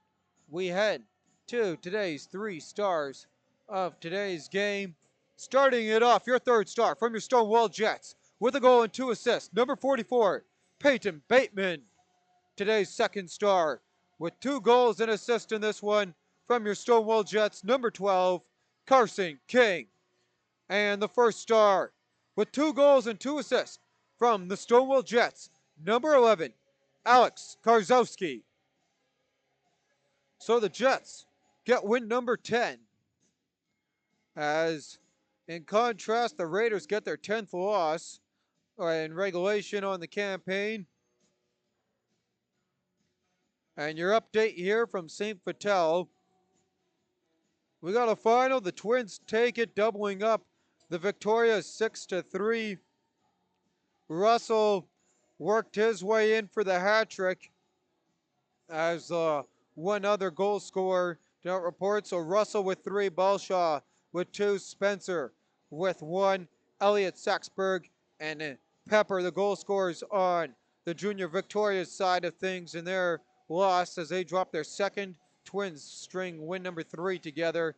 we head to today's 3 stars of today's game. Starting it off, your 3rd star from your Stonewall Jets with a goal and 2 assists. Number 44, Peyton Bateman. Today's 2nd star with 2 goals and assists in this one from your Stonewall Jets. Number 12, Carson King. And the 1st star with 2 goals and 2 assists from the Stonewall Jets. number 11, Alex Karzowski. So the Jets get win number 10. As in contrast, the Raiders get their 10th loss in regulation on the campaign. And your update here from St. Vital. We got a final. The Twins take it, doubling up the Victoria 6-3. Russell worked his way in for the hat trick as one other goal scorer did not report. So Russell with 3, Balshaw with 2, Spencer with 1, Elliott Saxberg and Pepper, the goal scorers on the Junior Victoria's side of things in their loss as they drop their second Twins string win number 3 together.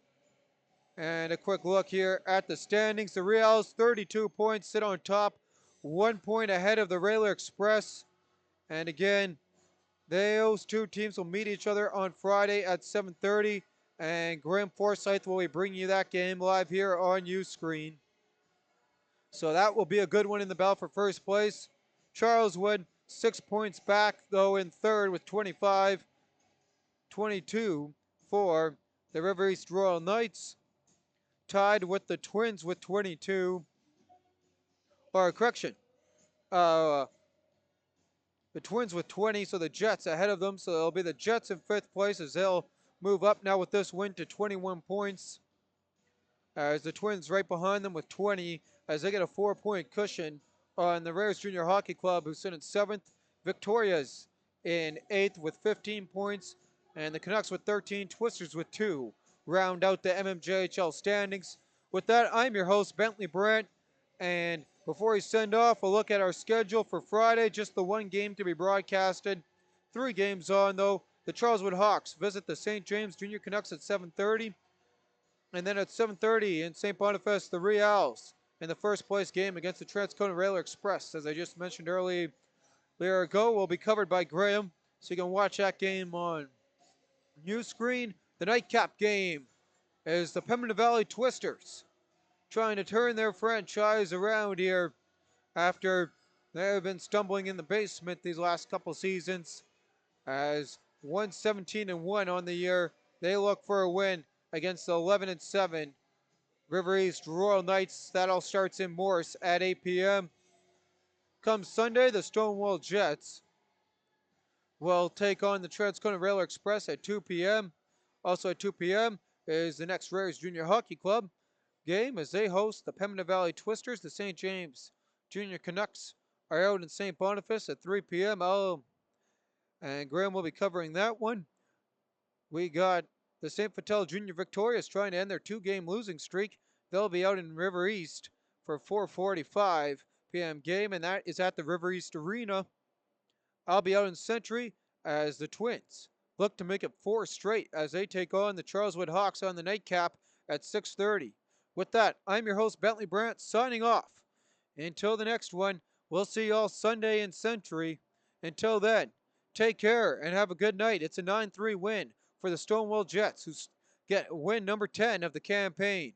And a quick look here at the standings. The Reals, 32 points, sit on top, 1 point ahead of the Rayler Express. And again, those two teams will meet each other on Friday at 7:30. And Graham Forsyth will be bringing you that game live here on U-Screen. So that will be a good one in the battle for first place. Charleswood, 6 points back, though, in third with 25. 22 for the River East Royal Knights. Tied with the Twins with 22. Or, correction. The Twins with 20, so the Jets ahead of them. So it'll be the Jets in 5th place as they'll move up now with this win to 21 points. As the Twins right behind them with 20 as they get a 4-point cushion on the Rares Junior Hockey Club, who sit in 7th. Victoria's in 8th with 15 points. And the Canucks with 13, Twisters with 2 round out the MMJHL standings. With that, I'm your host, Bentley Brandt. And before we send off, a look at our schedule for Friday. Just the one game to be broadcasted. 3 games on, though. The Charleswood Hawks visit the St. James Junior Canucks at 7:30. And then at 7:30 in St. Boniface, the Reals in the first place game against the Transcona Railer Express. As I just mentioned earlier ago, will be covered by Graham. So you can watch that game on U-Screen. The nightcap game is the Pembina Valley Twisters trying to turn their franchise around here after they have been stumbling in the basement these last couple seasons. As 1-17-1 on the year, they look for a win against the 11-7 River East Royal Knights. That all starts in Morse at 8 p.m. Come Sunday, the Stonewall Jets will take on the Transcona Railer Express at 2 p.m. Also at 2 p.m. is the next Rares Junior Hockey Club game as they host the Pembina Valley Twisters. The St. James Junior Canucks are out in St. Boniface at 3 p.m. And Graham will be covering that one. We got the St. Vital Junior Victorious trying to end their 2-game losing streak. They'll be out in River East for 4:45 p.m. game, and that is at the River East Arena. I'll be out in Century as the Twins look to make it 4 straight as they take on the Charleswood Hawks on the nightcap at 6:30. With that, I'm your host, Bentley Brandt, signing off. Until the next one, we'll see you all Sunday in Century. Until then, take care and have a good night. It's a 9-3 win for the Stonewall Jets, who get win number 10 of the campaign.